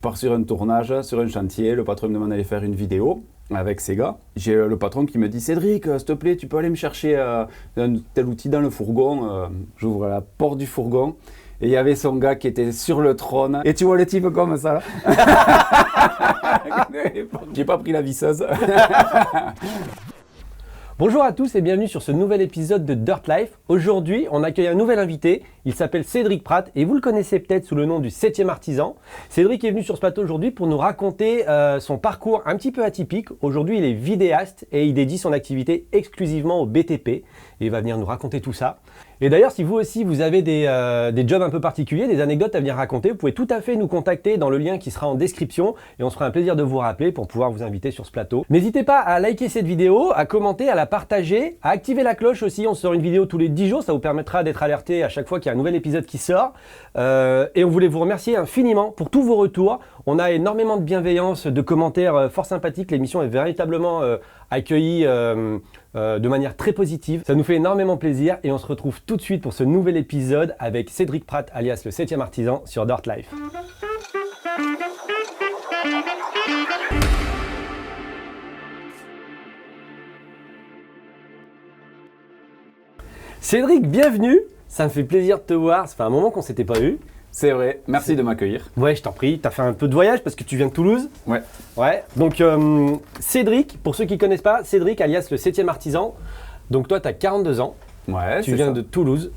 Je pars sur un tournage, sur un chantier, le patron me demande d'aller faire une vidéo avec ses gars. J'ai le patron qui me dit « Cédric, s'il te plaît, tu peux aller me chercher un tel outil dans le fourgon ?» J'ouvre la porte du fourgon et il y avait son gars qui était sur le trône. Et tu vois le type comme ça là. J'ai pas pris la visseuse. Bonjour à tous et bienvenue sur ce nouvel épisode de Dirt Life. Aujourd'hui, on accueille un nouvel invité. Il s'appelle Cédric Pratt et vous le connaissez peut-être sous le nom du 7e artisan. Cédric est venu sur ce plateau aujourd'hui pour nous raconter son parcours un petit peu atypique. Aujourd'hui, il est vidéaste et il dédie son activité exclusivement au BTP. Et il va venir nous raconter tout ça. Et d'ailleurs, si vous aussi, vous avez des jobs un peu particuliers, des anecdotes à venir raconter, vous pouvez tout à fait nous contacter dans le lien qui sera en description et on se fera un plaisir de vous rappeler pour pouvoir vous inviter sur ce plateau. N'hésitez pas à liker cette vidéo, à commenter, à la partager, à activer la cloche aussi. On sort une vidéo tous les 10 jours, ça vous permettra d'être alerté à chaque fois qu'il y a un nouvel épisode qui sort. Et on voulait vous remercier infiniment pour tous vos retours. On a énormément de bienveillance, de commentaires fort sympathiques. L'émission est véritablement accueillie de manière très positive. Ça nous fait énormément plaisir et on se retrouve tout de suite pour ce nouvel épisode avec Cédric Pratt, alias le 7e artisan sur Dirt Life. Cédric, bienvenue. Ça me fait plaisir de te voir. Ça fait un moment qu'on ne s'était pas vu. C'est vrai, merci de m'accueillir. Ouais, je t'en prie. Tu as fait un peu de voyage parce que tu viens de Toulouse. Ouais. Ouais. Donc, Cédric, pour ceux qui ne connaissent pas, Cédric, alias le 7e artisan. Donc, toi, tu as 42 ans. Ouais, tu viens de Toulouse.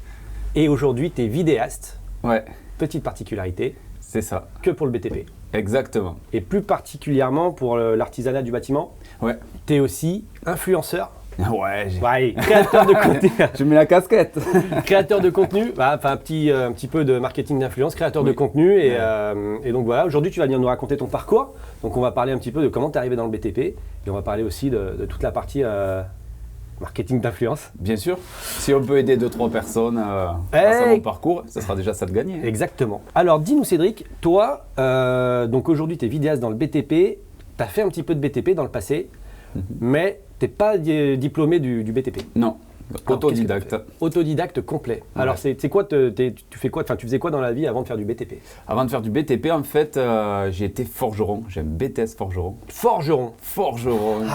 Et aujourd'hui, tu es vidéaste. Ouais. Petite particularité. C'est ça. Que pour le BTP. Exactement. Et plus particulièrement pour l'artisanat du bâtiment. Ouais. Tu es aussi influenceur. Ouais, créateur de contenu. Je mets la casquette. Créateur de contenu, enfin un petit peu de marketing d'influence, créateur de contenu. Et donc voilà, aujourd'hui tu vas venir nous raconter ton parcours. Donc on va parler un petit peu de comment tu es arrivé dans le BTP. Et on va parler aussi de toute la partie marketing d'influence. Bien sûr. Si on peut aider 2-3 personnes grâce à mon parcours, ça sera déjà ça de gagner. Exactement. Alors dis-nous Cédric, toi, donc aujourd'hui tu es vidéaste dans le BTP. Tu as fait un petit peu de BTP dans le passé, mais tu n'es pas diplômé du BTP. Non. Autodidacte. Autodidacte complet. Ouais. Alors, c'est quoi tu fais quoi? Enfin, tu faisais quoi dans la vie avant de faire du BTP? Avant de faire du BTP, en fait, j'ai été forgeron. J'ai un BTS forgeron. Forgeron.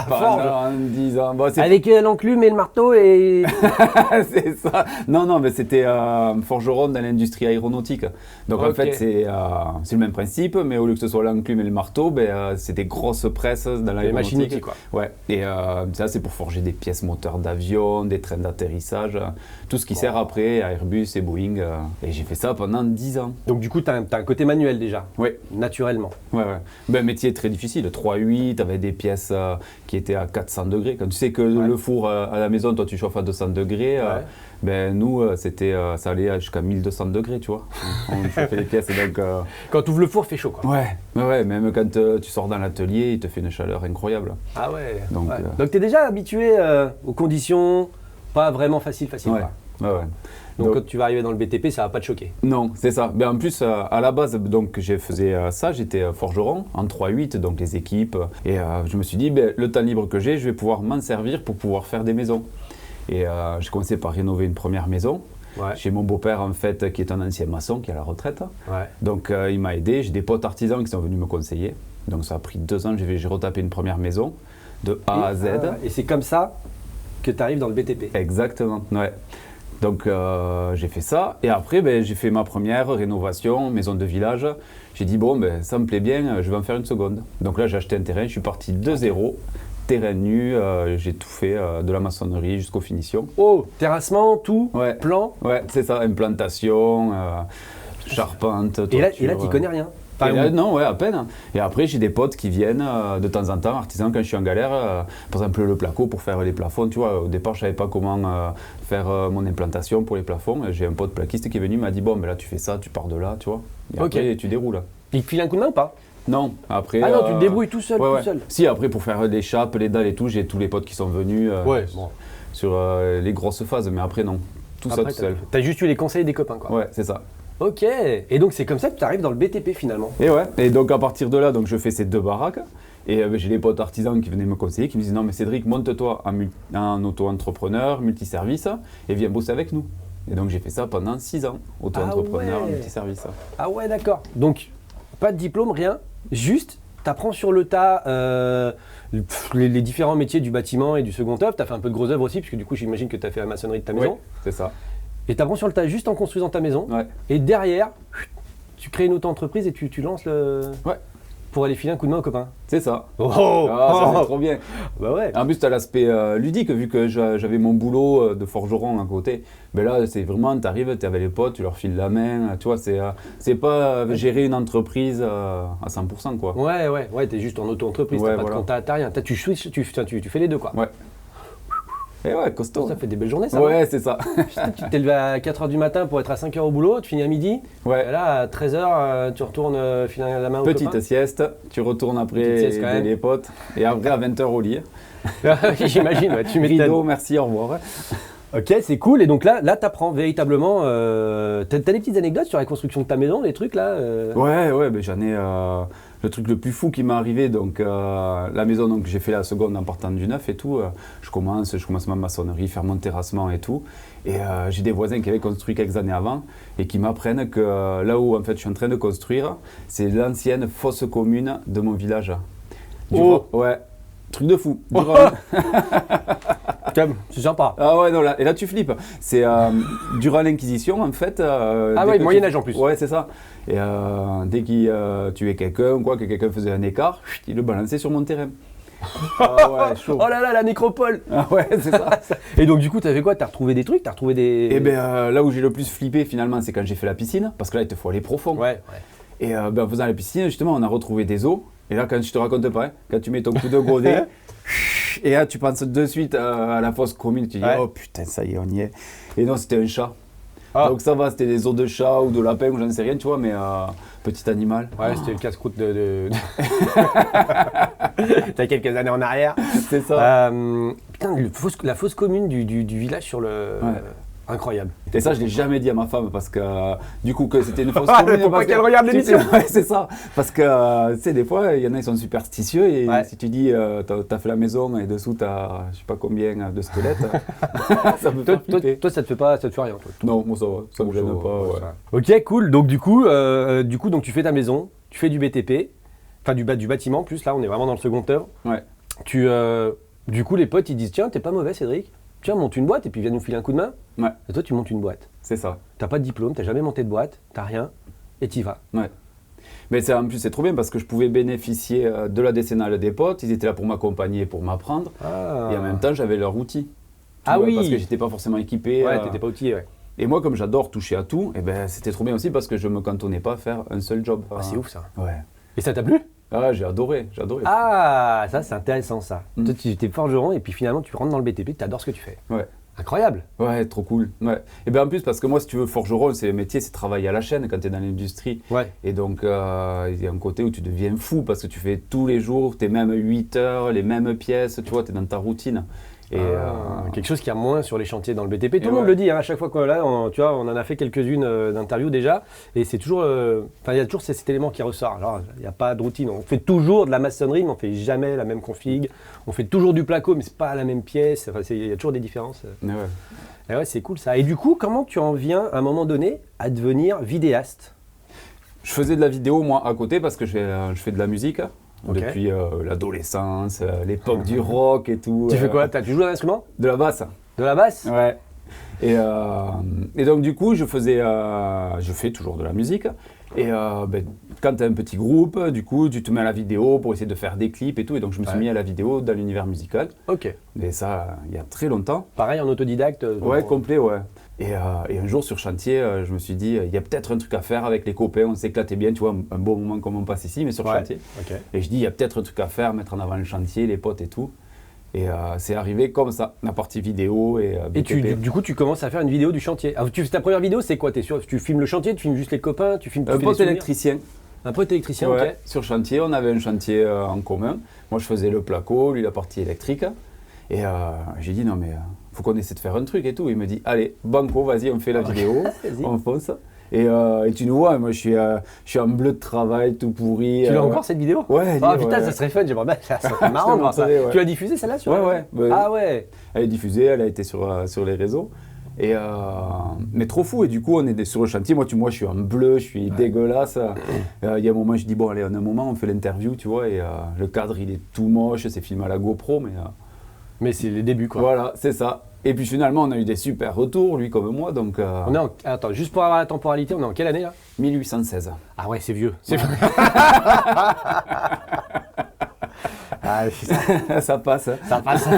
Pendant 10 ans. Bon, avec l'enclume et le marteau et... C'est ça. Non, mais c'était forgeron dans l'industrie aéronautique. Donc, en fait, c'est le même principe, mais au lieu que ce soit l'enclume et le marteau, c'est des grosses presses dans l'aéronautique. Des machines outils, quoi. Ouais. Et ça, c'est pour forger des pièces moteurs d'avion, des trains d'atterrissage, tout ce qui sert après à Airbus et Boeing. Et j'ai fait ça pendant 10 ans. Donc du coup, tu as un côté manuel déjà. Oui. Naturellement. Ouais. Ben, métier très difficile. 3-8, tu avais des pièces qui étaient à 400 degrés. Quand tu sais que le four à la maison, toi tu chauffes à 200 degrés, ben, nous, ça allait jusqu'à 1200 degrés, tu vois. On chauffait les pièces. Donc, quand tu ouvres le four, il fait chaud, quoi. Ouais, même quand tu sors dans l'atelier, il te fait une chaleur incroyable. Ah ouais. Donc, donc tu es déjà habitué aux conditions pas vraiment faciles. Ouais. Donc quand tu vas arriver dans le BTP, ça va pas te choquer. Non, c'est ça. Ben, en plus, à la base, donc, je faisais ça, j'étais forgeron en 3-8, donc les équipes. Et je me suis dit, le temps libre que j'ai, je vais pouvoir m'en servir pour pouvoir faire des maisons. Et j'ai commencé par rénover une première maison. Ouais. Chez mon beau-père, en fait, qui est un ancien maçon, qui est à la retraite. Ouais. Donc il m'a aidé. J'ai des potes artisans qui sont venus me conseiller. Donc ça a pris 2 ans, j'ai retapé une première maison de A à Z. Et c'est comme ça que tu arrives dans le BTP. Exactement, ouais. Donc j'ai fait ça et après j'ai fait ma première rénovation, maison de village. J'ai dit ça me plaît bien, je vais en faire une seconde. Donc là j'ai acheté un terrain, je suis parti de zéro, terrain nu, j'ai tout fait, de la maçonnerie jusqu'aux finitions. Oh, terrassement, tout, plan. Ouais, c'est ça, implantation, charpente, toiture. Et là tu connais rien? Non, à peine. Et après, j'ai des potes qui viennent de temps en temps, artisans, quand je suis en galère. Par exemple, le placo pour faire les plafonds. Tu vois, au départ, je ne savais pas comment faire mon implantation pour les plafonds. J'ai un pote plaquiste qui est venu, il m'a dit là, tu fais ça, tu pars de là, tu vois. Et après, tu déroules. Il te file un coup de main ou pas? Non, après. Ah non, tu te débrouilles tout seul, tout seul. Si, après, pour faire les chapes, les dalles et tout, j'ai tous les potes qui sont venus sur les grosses phases. Mais après, non. Tout ça, tout seul. T'as juste eu les conseils des copains, quoi. Ouais, c'est ça. Ok, et donc c'est comme ça que tu arrives dans le BTP finalement. Et donc à partir de là, donc, je fais ces 2 baraques et j'ai des potes artisans qui venaient me conseiller, qui me disaient non mais Cédric, monte-toi en auto-entrepreneur, multiservice et viens bosser avec nous. Et donc j'ai fait ça pendant 6 ans, auto-entrepreneur, multiservice. Ah ouais, d'accord. Donc pas de diplôme, rien. juste, tu apprends sur le tas les différents métiers du bâtiment et du second œuvre. Tu as fait un peu de gros œuvre aussi, puisque du coup, j'imagine que tu as fait la maçonnerie de ta maison. Oui, c'est ça. Et tu apprends sur le tas juste en construisant ta maison. Ouais. Et derrière, tu crées une auto-entreprise et tu lances le. Ouais. Pour aller filer un coup de main aux copains. C'est ça. Oh, Ça c'est trop bien. Bah ouais. En plus, tu as l'aspect ludique, vu que j'avais mon boulot de forgeron à côté. Mais là, c'est vraiment, tu arrives, tu es avec les potes, tu leur files la main. Tu vois, c'est pas gérer une entreprise à 100%, quoi. Ouais, t'es juste en auto-entreprise, Ouais, t'as pas de compta, t'as rien. Tu switches, tu fais les deux, quoi. Ouais. Et ouais, costaud. Ça fait des belles journées, ça. Ouais, c'est ça. Putain, tu t'es levé à 4h du matin pour être à 5h au boulot, tu finis à midi. Ouais. Et là, à 13h, tu retournes filer la main au Petite sieste, tu retournes après Petite sieste, quand même. les potes. Et après, à 20h au lit. J'imagine, ouais, tu m'étonnes. Rideau, merci, au revoir. Ok, c'est cool. Et donc là t'apprends véritablement. T'as des petites anecdotes sur la construction de ta maison, les trucs là Ouais, mais j'en ai le truc le plus fou qui m'est arrivé. Donc, la maison, donc j'ai fait la seconde en partant du neuf et tout. Je commence ma maçonnerie, faire mon terrassement et tout. Et j'ai des voisins qui avaient construit quelques années avant et qui m'apprennent que là où en fait je suis en train de construire, c'est l'ancienne fosse commune de mon village. Ouais, truc de fou. C'est sympa. Ah ouais, non, et là tu flippes. C'est durant l'Inquisition en fait. Ah ouais, Moyen-Âge en plus. Ouais, c'est ça. Et dès qu'il tuait quelqu'un ou quoi, que quelqu'un faisait un écart, il le balançait sur mon terrain. Ah ouais, chaud. Oh là là, la nécropole. Ah ouais, c'est ça. Et donc du coup, t'as fait quoi? T'as retrouvé des trucs? T'as retrouvé des... Et ben là où j'ai le plus flippé finalement, c'est quand j'ai fait la piscine, parce que là il te faut aller profond. Ouais. Et en faisant la piscine, justement, on a retrouvé des os. Et là, quand je te raconte pas, quand tu mets ton coup de godet, et là tu penses de suite à la fosse commune, tu dis oh putain, ça y est, on y est. Et non, c'était un chat. Ah. Donc ça va, c'était des os de chat ou de lapin ou j'en sais rien, tu vois, mais petit animal. Ouais, c'était le casse-croûte de... T'as quelques années en arrière. C'est ça. Putain, la fosse commune du village sur le... Ouais. Incroyable. Et ça, je l'ai jamais dit à ma femme parce que du coup que c'était une fosse commune. Faut pas qu'elle regarde l'émission. Ouais, c'est ça. Parce que tu sais, des fois, il y en a ils sont superstitieux et si tu dis t'as fait la maison et dessous t'as je sais pas combien de squelettes, ça me fait flipper. Toi, ça te fait rien, toi. Non, moi ça va, ça me gêne pas. Ouais. Ok, cool. Donc du coup, donc tu fais ta maison, tu fais du BTP, enfin du bâtiment. En plus là, on est vraiment dans le second œuvre. Ouais. Du coup, les potes ils disent tiens, t'es pas mauvais, Cédric. Tiens, monte une boîte et puis viens nous filer un coup de main. Ouais. Et toi, tu montes une boîte. C'est ça. T'as pas de diplôme, t'as jamais monté de boîte, t'as rien, et t'y vas. Ouais. Mais en plus, c'est trop bien parce que je pouvais bénéficier de la décennale des potes. Ils étaient là pour m'accompagner, pour m'apprendre. Ah. Et en même temps, j'avais leur outil. Oui. Parce que j'étais pas forcément équipé. Ouais, t'étais pas outillé, ouais. Et moi, comme j'adore toucher à tout, et ben, c'était trop bien aussi parce que je me cantonnais pas à faire un seul job. Ah, c'est ouf ça. Ouais. Et ça t'a plu? Ah, j'ai adoré. Ah, ça c'est intéressant ça. Toi, tu étais forgeron et puis finalement, tu rentres dans le BTP, tu adores ce que tu fais. Ouais. Incroyable. Ouais, trop cool. Ouais. Et bien en plus, parce que moi, si tu veux, forgeron, c'est le métier, c'est travailler à la chaîne quand tu es dans l'industrie. Ouais. Et donc, il y a un côté où tu deviens fou parce que tu fais tous les jours, tes mêmes 8 heures, les mêmes pièces, tu vois, tu es dans ta routine. Et quelque chose qui a moins sur les chantiers dans le BTP. Tout le monde le dit, hein, à chaque fois qu'on est là, tu vois, on en a fait quelques-unes d'interviews déjà. Et c'est toujours, il y a toujours cet élément qui ressort. Alors, il n'y a pas de routine. On fait toujours de la maçonnerie, mais on ne fait jamais la même config. On fait toujours du placo, mais ce n'est pas la même pièce. Enfin, il y a toujours des différences. Et ouais, c'est cool ça. Et du coup, comment tu en viens à un moment donné à devenir vidéaste? Je faisais de la vidéo, moi, à côté, parce que je fais de la musique. Okay. Depuis l'adolescence, l'époque du rock et tout. Tu fais quoi? Tu joues un instrument? De la basse. De la basse? Ouais. Et donc du coup, je fais toujours de la musique. Et quand tu as un petit groupe, du coup, tu te mets à la vidéo pour essayer de faire des clips et tout. Et donc je me suis mis à la vidéo dans l'univers musical. Ok. Et ça, il y a très longtemps. Pareil en autodidacte? Ouais, complet, ouais. Et un jour sur chantier, je me suis dit, il y a peut-être un truc à faire avec les copains, on s'éclatait bien, tu vois, un beau moment comme on passe ici, mais sur chantier. Okay. Et je dis, il y a peut-être un truc à faire, mettre en avant le chantier, les potes et tout. Et c'est arrivé comme ça, la partie vidéo et BTP. Et du coup, tu commences à faire une vidéo du chantier. Alors, ta première vidéo, c'est quoi? Tu filmes le chantier, tu filmes juste les copains, tu filmes un pote électricien. Un pote électricien, ouais, ok. Sur chantier, on avait un chantier en commun. Moi, je faisais le placo, lui la partie électrique. Et j'ai dit, non mais... faut qu'on essaie de faire un truc et tout. Il me dit, allez, banco, vas-y, on fait la vidéo, on fonce. Et tu nous vois, moi je suis en bleu de travail, tout pourri. Tu l'as encore cette vidéo? Ouais. Ah putain, ça serait fun, j'aimerais bien. Ça serait marrant de voir ça. Ouais. Tu l'as diffusée celle-là sur Ouais. Ah ouais. Elle est diffusée, elle a été sur les réseaux. Mais trop fou, et du coup on est sur le chantier, moi je suis en bleu, je suis dégueulasse. Il y a un moment je dis bon allez, un moment on fait l'interview, tu vois, et le cadre il est tout moche, c'est filmé à la GoPro, Mais c'est les débuts quoi. voilà, c'est ça. Et puis finalement on a eu des super retours, lui comme moi, donc Attends, juste pour avoir la temporalité, on est en quelle année là? 1816. Ah ouais, c'est vieux. Ça passe. Ça passe.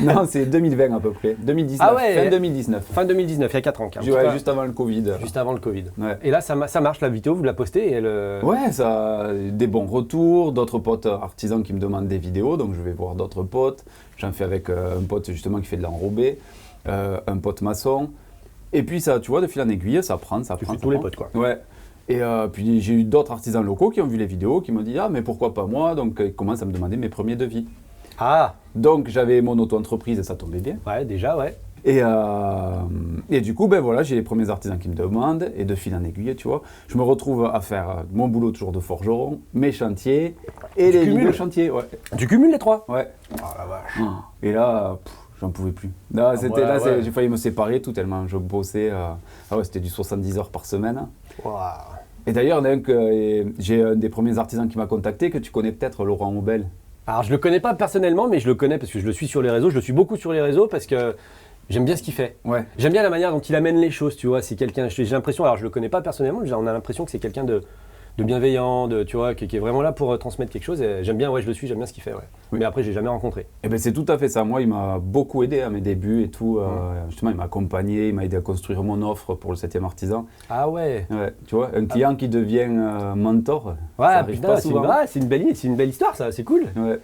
Non, c'est 2020 à peu près, 2019, Ah ouais. fin 2019. Fin 2019, il y a 4 ans. Ouais, juste avant le Covid. Juste avant le Covid. Ouais. Et là, ça marche, la vidéo, vous la postez et elle... Ouais, ça, des bons retours, d'autres potes artisans qui me demandent des vidéos, donc je vais voir d'autres potes. J'en fais avec un pote justement qui fait de l'enrobé, un pote maçon. Et puis ça, tu vois, de fil en aiguille, ça prend. Tu fais tous les potes quoi. Ouais. Et puis j'ai eu d'autres artisans locaux qui ont vu les vidéos, qui m'ont dit ah mais pourquoi pas moi, donc ils commencent à me demander mes premiers devis. Ah. Donc j'avais mon auto-entreprise et ça tombait bien. Ouais, déjà, ouais. Et du coup, ben voilà, j'ai les premiers artisans qui me demandent, et de fil en aiguille, tu vois, je me retrouve à faire mon boulot toujours de forgeron, mes chantiers, et les vidéos chantiers, ouais. Tu cumules les 3? Ouais. Oh la vache. Et là, j'en pouvais plus. Là, ouais. j'ai failli me séparer tout tellement je bossais. Ah ouais, c'était du 70 heures par semaine. Wow. Et d'ailleurs, j'ai un des premiers artisans qui m'a contacté, que tu connais peut-être, Laurent Aubel. Alors, je le connais pas personnellement, mais je le connais parce que je le suis sur les réseaux. Je le suis beaucoup sur les réseaux parce que j'aime bien ce qu'il fait. Ouais. J'aime bien la manière dont il amène les choses, tu vois. C'est quelqu'un, j'ai l'impression, alors je le connais pas personnellement, mais on a l'impression que c'est quelqu'un de bienveillant, tu vois, qui est vraiment là pour transmettre quelque chose. Et j'aime bien, ouais, je le suis, j'aime bien ce qu'il fait, ouais. Oui. Mais après, j'ai jamais rencontré. Et ben c'est tout à fait ça. Moi, il m'a beaucoup aidé à mes débuts et tout. Justement, il m'a accompagné, il m'a aidé à construire mon offre pour le 7e artisan. Ah ouais. Ouais, tu vois, un client qui devient mentor, Ouais, ça arrive putain, pas souvent. c'est une belle histoire, ça, c'est cool. Ouais.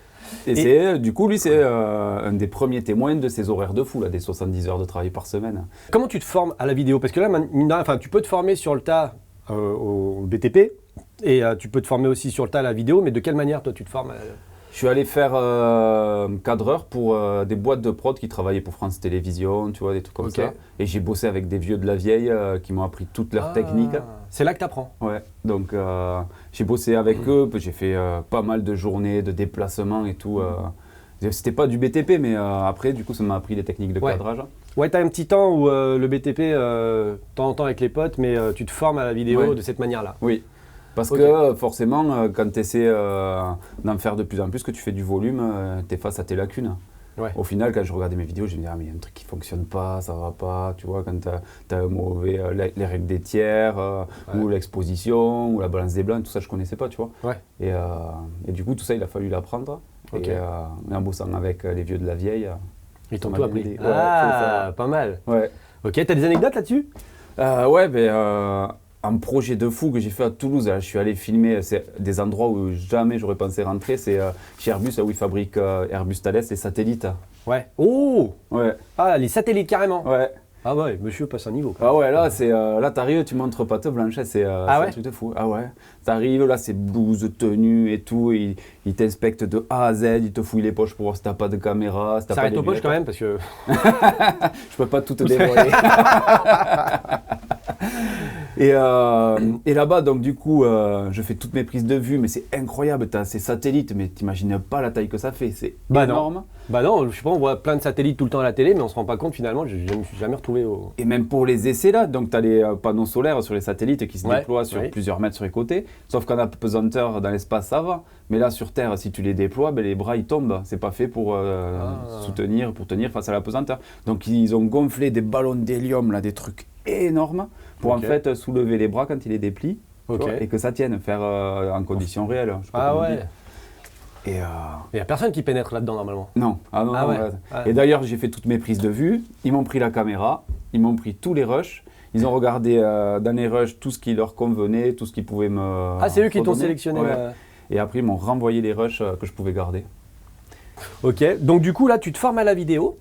Et du coup, lui, c'est un des premiers témoins de ces horaires de fou, là, des 70 heures de travail par semaine. Comment tu te formes à la vidéo? Parce que là, tu peux te former sur le tas au BTP et tu peux te former aussi sur le tas à la vidéo, mais de quelle manière toi tu te formes Je suis allé faire cadreur pour des boîtes de prod qui travaillaient pour France Télévisions, tu vois, des trucs comme ça. Et j'ai bossé avec des vieux de la vieille qui m'ont appris toutes leurs techniques. C'est là que tu apprends. Ouais, donc j'ai bossé avec eux, j'ai fait pas mal de journées, de déplacements et tout. C'était pas du BTP, mais après, du coup, ça m'a appris des techniques de cadrage. Ouais, t'as un petit temps où le BTP, de temps en temps avec les potes, mais tu te formes à la vidéo de cette manière-là. Oui. Parce que forcément, quand tu essaies d'en faire de plus en plus, que tu fais du volume, tu es face à tes lacunes. Ouais. Au final, quand je regardais mes vidéos, je me disais, ah, mais il y a un truc qui ne fonctionne pas, ça va pas. Tu vois, quand tu as mauvais, les règles des tiers, ou l'exposition, ou la balance des blancs, tout ça, je ne connaissais pas, tu vois. Ouais. Et du coup, tout ça, il a fallu l'apprendre. Et en bossant avec les vieux de la vieille. Ils t'ont tout appris. Ouais, ah, pas mal. Ouais. Ok, t'as des anecdotes là-dessus? Un projet de fou que j'ai fait à Toulouse, là, je suis allé filmer des endroits où jamais j'aurais pensé rentrer, c'est chez Airbus, où ils fabriquent Airbus Thales, les satellites. Ouais. Oh! Ouais. Ah, les satellites carrément. Ouais. Ah ouais, monsieur passe un niveau. Ah ouais, là, là t'arrives, tu montres patte blanche, c'est un truc de fou. Ah ouais. T'arrives, là, c'est blouse, tenue et tout, ils t'inspectent de A à Z, ils te fouillent les poches pour voir si t'as pas de caméra. Si ça arrête aux poches quand même, parce que... Je peux pas tout te dévoiler. Et là-bas, donc du coup, je fais toutes mes prises de vue, mais c'est incroyable, t'as ces satellites, mais t'imagines pas la taille que ça fait, c'est énorme. Bah non, je sais pas, on voit plein de satellites tout le temps à la télé, mais on se rend pas compte finalement, je me suis jamais retrouvé au... Et même pour les essais là, donc t'as les panneaux solaires sur les satellites qui se déploient sur plusieurs mètres sur les côtés, sauf qu'en apesanteur dans l'espace ça va, mais là sur Terre, si tu les déploies, les bras ils tombent, c'est pas fait pour soutenir, pour tenir face à l'apesanteur. Donc ils ont gonflé des ballons d'hélium, là, des trucs énormes, pour en fait soulever les bras quand ils les déplient, et que ça tienne, faire en conditions réelles. Et il n'y a personne qui pénètre là-dedans normalement. Non. Et d'ailleurs, j'ai fait toutes mes prises de vue. Ils m'ont pris la caméra, ils m'ont pris tous les rushs. Ils ont regardé dans les rushs tout ce qui leur convenait, tout ce qui pouvait me. Ah, c'est eux qui t'ont sélectionné. Et après, ils m'ont renvoyé les rushs que je pouvais garder. Ok, donc du coup, là, tu te formes à la vidéo.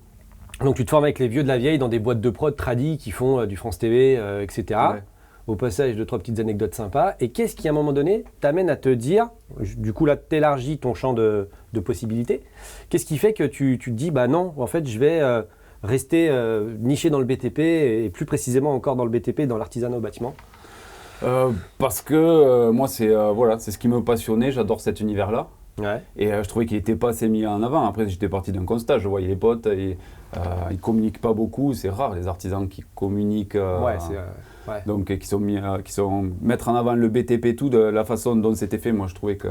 Donc tu te formes avec les vieux de la vieille dans des boîtes de prod tradis qui font du France TV, etc. Ouais. Au passage, 2-3 petites anecdotes sympas. Et qu'est-ce qui, à un moment donné, t'amène à te dire, du coup là, t'élargis ton champ de possibilités. Qu'est-ce qui fait que tu te dis, bah non, en fait, je vais rester niché dans le BTP et plus précisément encore dans le BTP, dans l'artisanat au bâtiment? Parce que moi, c'est ce qui me passionnait. J'adore cet univers-là. Ouais. Et je trouvais qu'il n'était pas assez mis en avant. Après, j'étais parti d'un constat, je voyais les potes, et, ils ne communiquent pas beaucoup. C'est rare les artisans qui communiquent. Ouais. Donc, qui sont mettre en avant le BTP, tout de la façon dont c'était fait. Moi, je trouvais que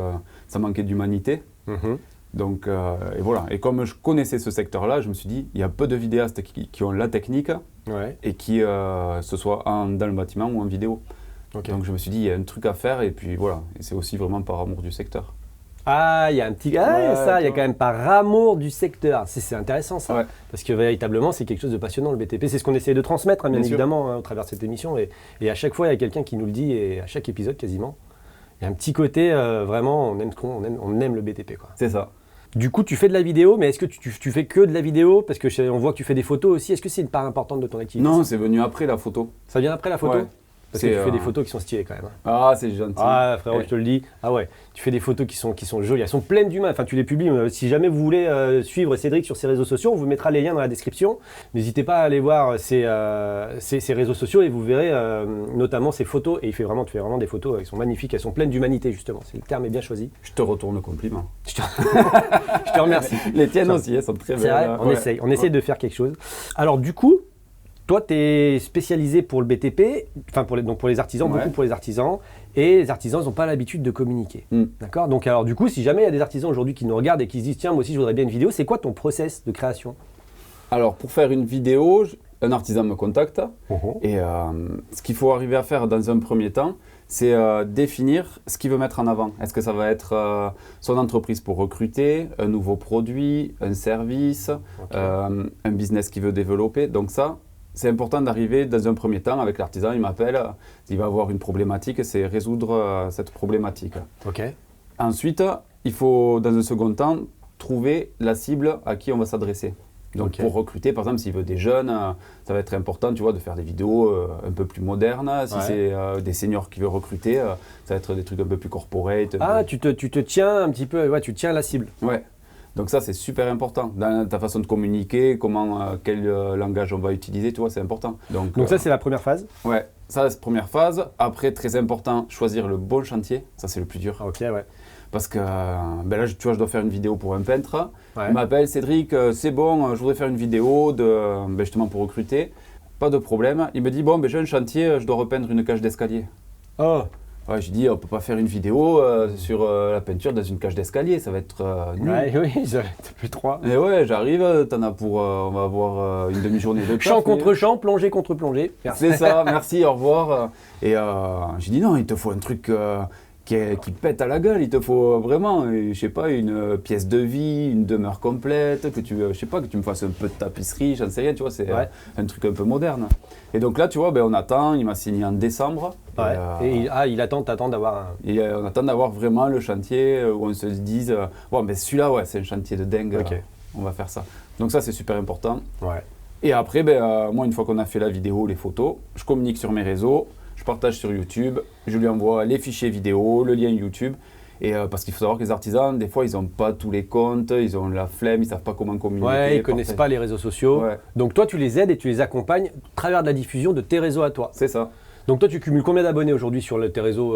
ça manquait d'humanité. Mhm. Donc, et voilà. Et comme je connaissais ce secteur-là, je me suis dit, il y a peu de vidéastes qui ont la technique Ouais. et qui, ce soit dans le bâtiment ou en vidéo. Ok. Donc, je me suis dit, il y a un truc à faire. Et puis voilà. Et c'est aussi vraiment par amour du secteur. Ah, il y a un petit. Ah, Ouais, ça, il y a toi. quand même par amour du secteur. C'est intéressant ça. Ouais. Parce que véritablement, c'est quelque chose de passionnant le BTP. C'est ce qu'on essaie de transmettre, hein, bien Bien sûr. évidemment, hein, au travers de cette émission. Et à chaque fois, il y a quelqu'un qui nous le dit, et à chaque épisode quasiment. Il y a un petit côté, vraiment, on aime le BTP, quoi. C'est ça. Du coup, tu fais de la vidéo, mais est-ce que tu fais que de la vidéo? Parce que on voit que tu fais des photos aussi. Est-ce que c'est une part importante de ton activité? Non, c'est venu après la photo. Ça vient après la photo? Ouais. Parce que C'est, tu fais des photos qui sont stylées quand même, hein. Ah, c'est gentil. Ah frérot, Et- je te le dis. Ah ouais, tu fais des photos qui sont jolies, elles sont pleines d'humains. Enfin, tu les publies. Si jamais vous voulez suivre Cédric sur ses réseaux sociaux, on vous mettra les liens dans la description. N'hésitez pas à aller voir ses réseaux sociaux et vous verrez notamment ses photos. Et tu fais vraiment des photos, elles sont magnifiques, elles sont pleines d'humanité justement. C'est le terme est bien choisi. Je te retourne le compliment. Je te remercie. Les tiennes aussi, elles sont très belles. C'est vrai, on essaye de faire quelque chose. Alors du coup, toi, tu es spécialisé pour le BTP, enfin pour les artisans, Ouais. beaucoup pour les artisans, et les artisans n'ont pas l'habitude de communiquer. D'accord? Donc alors du coup, si jamais il y a des artisans aujourd'hui qui nous regardent et qui se disent tiens, moi aussi je voudrais bien une vidéo, c'est quoi ton process de création? Alors, pour faire une vidéo, un artisan me contacte. Et ce qu'il faut arriver à faire dans un premier temps, c'est définir ce qu'il veut mettre en avant. Est-ce que ça va être son entreprise pour recruter, un nouveau produit, un service, un business qu'il veut développer. Donc ça, c'est important d'arriver dans un premier temps avec l'artisan. Il m'appelle, il va avoir une problématique, c'est résoudre cette problématique. Ok. Ensuite, il faut, dans un second temps, trouver la cible à qui on va s'adresser. Donc Ok. pour recruter, par exemple, s'il veut des jeunes, ça va être important, tu vois, de faire des vidéos un peu plus modernes. Si Ouais. c'est des seniors qui veut recruter, ça va être des trucs un peu plus corporate. Ah, tu te tiens un petit peu, ouais, tu tiens la cible. Ouais. Donc ça, c'est super important. Dans ta façon de communiquer, quel langage on va utiliser, tu vois, c'est important. Donc ça, c'est la première phase. ouais, ça, c'est la première phase. Après, très important, choisir le bon chantier. Ça, c'est le plus dur. Ah, ok, ouais. Parce que ben là, tu vois, je dois faire une vidéo pour un peintre. Ouais. Il m'appelle, Cédric, c'est bon, je voudrais faire une vidéo justement pour recruter. Pas de problème. Il me dit, bon, ben, j'ai un chantier, je dois repeindre une cage d'escalier. Oh, Ouais, je dis, on peut pas faire une vidéo sur la peinture dans une cage d'escalier, ça va être nul. ouais, oui, t'as plus trois. Et ouais, j'arrive, t'en as pour, on va avoir une demi-journée de Champ taf, mais- contre champ, plongée contre plongée. C'est ça, merci, au revoir. Et j'ai dit non, il te faut un truc qui pète à la gueule, il te faut vraiment, je sais pas, une pièce de vie, une demeure complète, que tu, je sais pas, que tu me fasses un peu de tapisserie, j'en sais rien, tu vois, c'est Ouais. un truc un peu moderne. Et donc là, tu vois, ben, on attend, il m'a signé en décembre. Ouais. Et, Et t'attend d'avoir un. on attend d'avoir vraiment le chantier où on se dise, bon, ben celui-là, ouais, c'est un chantier de dingue, Ok. on va faire ça. Donc ça, c'est super important. Ouais. Et après, ben, moi, une fois qu'on a fait la vidéo, les photos, je communique sur mes réseaux, je partage sur YouTube, je lui envoie les fichiers vidéo, le lien YouTube. Et parce qu'il faut savoir que les artisans, des fois, ils n'ont pas tous les comptes, ils ont la flemme, ils ne savent pas comment communiquer. Ouais, ils connaissent pas les réseaux sociaux. Ouais. Donc toi, tu les aides et tu les accompagnes à travers de la diffusion de tes réseaux à toi. C'est ça, Donc toi, tu cumules combien d'abonnés aujourd'hui sur tes réseaux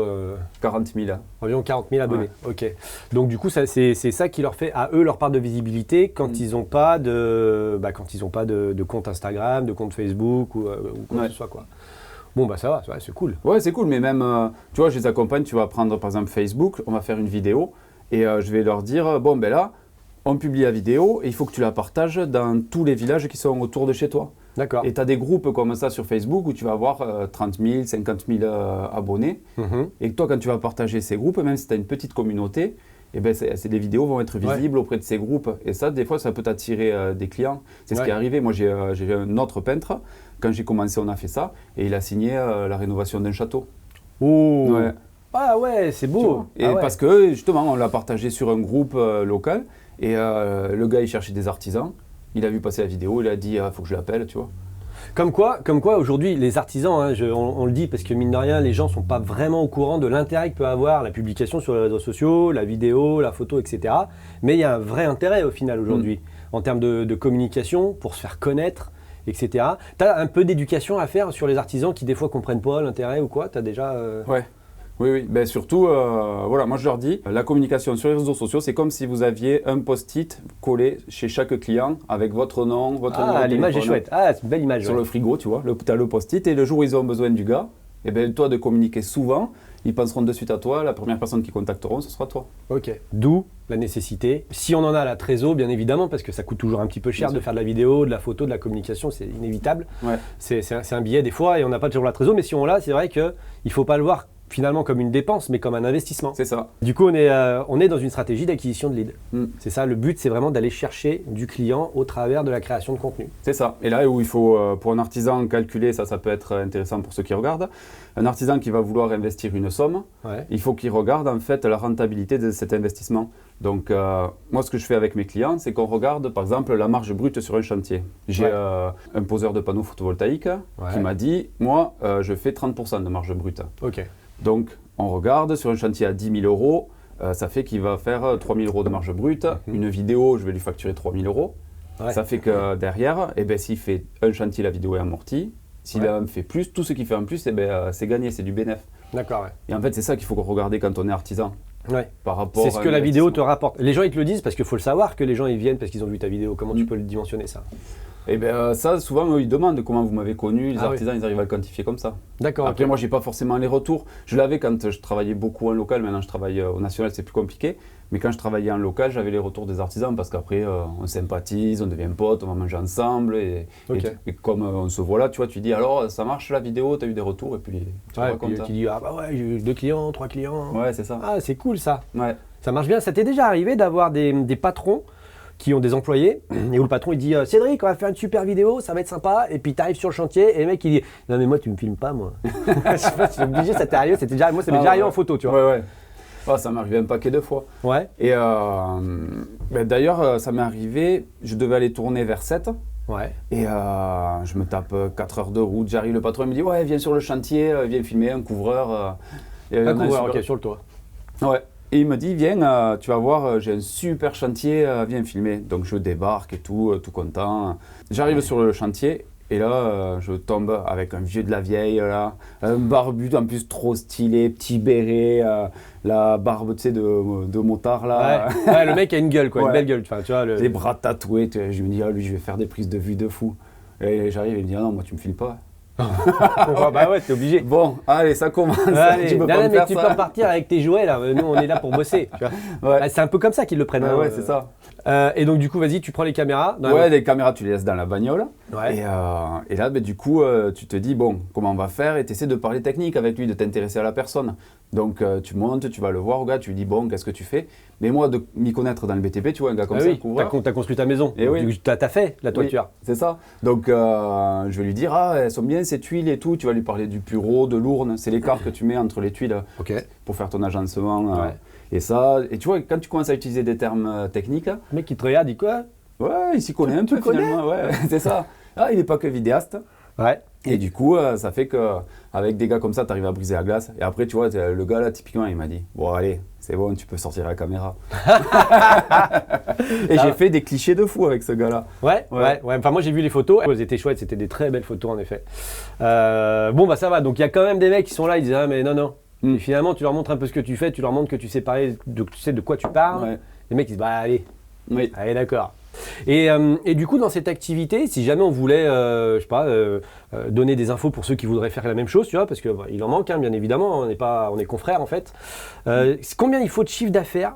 40 000. Environ 40 000 abonnés. Ok. Donc du coup, c'est ça qui leur fait à eux leur part de visibilité quand ils n'ont pas de compte Instagram, de compte Facebook ou quoi que Ouais. ce soit quoi. Bon bah ça va, c'est cool. Ouais, c'est cool, mais même, tu vois, je les accompagne, tu vas prendre par exemple Facebook, on va faire une vidéo, et je vais leur dire, bon, ben là, on publie la vidéo, et il faut que tu la partages dans tous les villages qui sont autour de chez toi. D'accord. Et tu as des groupes comme ça sur Facebook où tu vas avoir 30 000, 50 000 abonnés. Mhm. Et toi, quand tu vas partager ces groupes, même si tu as une petite communauté, eh ben, les vidéos vont être visibles auprès de ces groupes. Et ça, des fois, ça peut t'attirer des clients. C'est ce qui est arrivé. Moi, j'ai un autre peintre. Quand j'ai commencé, on a fait ça. Et il a signé la rénovation d'un château. Oh. Ouais. Ah ouais, c'est Tu beau. vois. Et Ah ouais. parce que, justement, on l'a partagé sur un groupe local. Et le gars, il cherchait des artisans. Il a vu passer la vidéo. Il a dit, il faut que je l'appelle, tu vois. Comme quoi aujourd'hui, les artisans, hein, on le dit parce que mine de rien, les gens ne sont pas vraiment au courant de l'intérêt que peut avoir la publication sur les réseaux sociaux, la vidéo, la photo, etc. Mais il y a un vrai intérêt au final aujourd'hui, en termes de communication, pour se faire connaître, etc. Tu as un peu d'éducation à faire sur les artisans qui des fois comprennent pas l'intérêt ou quoi? Tu as déjà... Ouais. Oui. Ben surtout, voilà, moi je leur dis, la communication sur les réseaux sociaux, c'est comme si vous aviez un post-it collé chez chaque client avec votre nom, votre numéro de l'image est téléphone. chouette. Ah, c'est une belle image. Sur le frigo, tu vois, tu as le post-it et le jour où ils ont besoin du gars, et ben toi de communiquer souvent, ils penseront de suite à toi, la première personne qu'ils contacteront, ce sera toi. Ok. D'où la nécessité. Si on en a la trésor, bien évidemment, parce que ça coûte toujours un petit peu cher Bien de sûr. faire de la vidéo, de la photo, de la communication, c'est inévitable. Ouais. C'est un billet des fois et on n'a pas toujours la trésor, mais si on l'a, c'est vrai qu'il ne faut pas le voir finalement comme une dépense, mais comme un investissement. C'est ça. Du coup, on est dans une stratégie d'acquisition de leads. Mm. C'est ça, le but, c'est vraiment d'aller chercher du client au travers de la création de contenu. C'est ça. Et là où il faut, pour un artisan, calculer, ça peut être intéressant pour ceux qui regardent. Un artisan qui va vouloir investir une somme, Ouais. il faut qu'il regarde en fait la rentabilité de cet investissement. Donc moi, ce que je fais avec mes clients, c'est qu'on regarde par exemple la marge brute sur un chantier. J'ai Ouais. un poseur de panneaux photovoltaïques Ouais. qui m'a dit, moi, je fais 30% de marge brute. Ok. Donc on regarde sur un chantier à 10 000 euros, ça fait qu'il va faire 3 000 euros de marge brute. Une vidéo, je vais lui facturer 3 000 euros. Ouais. Ça fait que derrière, eh ben, s'il fait un chantier, la vidéo est amortie. S'il Ouais. en fait plus, tout ce qu'il fait en plus, eh ben, c'est gagné, c'est du bénéfice. D'accord, ouais. Et en fait, c'est ça qu'il faut regarder quand on est artisan. Ouais. Par rapport C'est ce à que la vidéo te l'investissement. rapporte. Les gens, ils te le disent parce qu'il faut le savoir que les gens, ils viennent parce qu'ils ont vu ta vidéo. Comment tu peux le dimensionner, ça? Eh ben, ça, souvent, eux, ils demandent comment vous m'avez connu. Les Ah oui. artisans, ils arrivent à le quantifier comme ça. D'accord, Après, ok. moi, j'ai pas forcément les retours. Je l'avais quand je travaillais beaucoup en local. Maintenant, je travaille au national, c'est plus compliqué. Mais quand je travaillais en local, j'avais les retours des artisans parce qu'après, on sympathise, on devient potes, on va manger ensemble. Ok. Et comme on se voit là, tu vois, tu dis alors, ça marche la vidéo, tu as eu des retours et puis tu Ouais, racontes puis ça. tu dis, ah bah ouais, j'ai eu 2 clients, 3 clients. Ouais, c'est ça. Ah, c'est cool ça. Ouais. Ça marche bien. Ça t'est déjà arrivé d'avoir des patrons qui ont des employés et où le patron il dit Cédric, on va faire une super vidéo, ça va être sympa. Et puis tu arrives sur le chantier et le mec il dit non mais moi tu me filmes pas moi. Je sais pas, c'est obligé, ça t'est arrivé, c'était déjà moi ça m'est déjà arrivé en photo, tu vois. Ouais. Ah, ça m'est arrivé un paquet de fois. Ouais. Et ben, d'ailleurs, ça m'est arrivé, je devais aller tourner vers 7. Ouais. Et je me tape 4 heures de route, j'arrive, le patron il me dit ouais, viens sur le chantier, viens filmer un couvreur. Un couvreur, ok, sur le toit. Ouais. Et il me dit viens, tu vas voir, j'ai un super chantier, viens filmer. Donc je débarque et tout content. J'arrive sur le chantier et là je tombe avec un vieux de la vieille là, un barbu en plus trop stylé, petit béret, la barbe tu sais de motard là. Ouais, le mec a une gueule quoi, une Ouais. belle gueule. Enfin, tu vois, Les bras tatoués, je me dis, ah, lui, je vais faire des prises de vue de fou. Et j'arrive, il me dit, ah non, moi, tu me files pas. bah ouais, t'es obligé. Bon, allez, ça commence. Allez, tu peux non, pas me mais faire tu ça. peux repartir avec tes jouets là. Nous, on est là pour bosser. Tu vois. Ouais, Ah, c'est un peu comme ça qu'ils le prennent. hein, ouais, c'est ça. Et donc du coup, vas-y, tu prends les caméras. dans la- Ouais, les caméras, tu les laisses dans la bagnole. Ouais. Et là, ben, du coup, tu te dis, bon, comment on va faire? Et tu essaies de parler technique avec lui, de t'intéresser à la personne. Donc, tu montes, tu vas le voir au gars, tu lui dis, bon, qu'est-ce que tu fais? Mais moi, de m'y connaître dans le BTP, tu vois, un gars comme Ah ça, un oui, couvreur. t'as construit ta maison. Eh oui. T'as fait la toiture. Oui, c'est ça. Donc, je vais lui dire, ah, elles sont bien ces tuiles et tout. Tu vas lui parler du pureau, de l'ourne. C'est l'écart que tu mets entre les tuiles Ok. pour faire ton agencement. Ouais. Et ça, et tu vois, quand tu commences à utiliser des termes techniques, Le mec qui te regarde, dit quoi? ouais, il s'y connaît un peu connais finalement. Ouais, c'est ça. Ah, il n'est pas que vidéaste. Ouais. Et du coup, ça fait qu'avec des gars comme ça, tu arrives à briser la glace. Et après, tu vois, le gars là, typiquement, il m'a dit, bon, allez, c'est bon, tu peux sortir la caméra. Et j'ai fait des clichés de fou avec ce gars-là. Ouais. Ouais. Enfin, moi j'ai vu les photos. Elles étaient chouettes, c'était des très belles photos en effet. Bon, bah ça va. Donc il y a quand même des mecs qui sont là, ils disent ah mais non. Mm. Et finalement, tu leur montres un peu ce que tu fais, tu leur montres que tu sais parler, tu sais de quoi tu parles. Ouais. Les mecs ils disent bah allez, Oui. d'accord. Et du coup, dans cette activité, si jamais on voulait, je sais pas, donner des infos pour ceux qui voudraient faire la même chose, tu vois, parce que bah, il en manque, hein, bien évidemment, on est confrères en fait. Combien il faut de chiffre d'affaires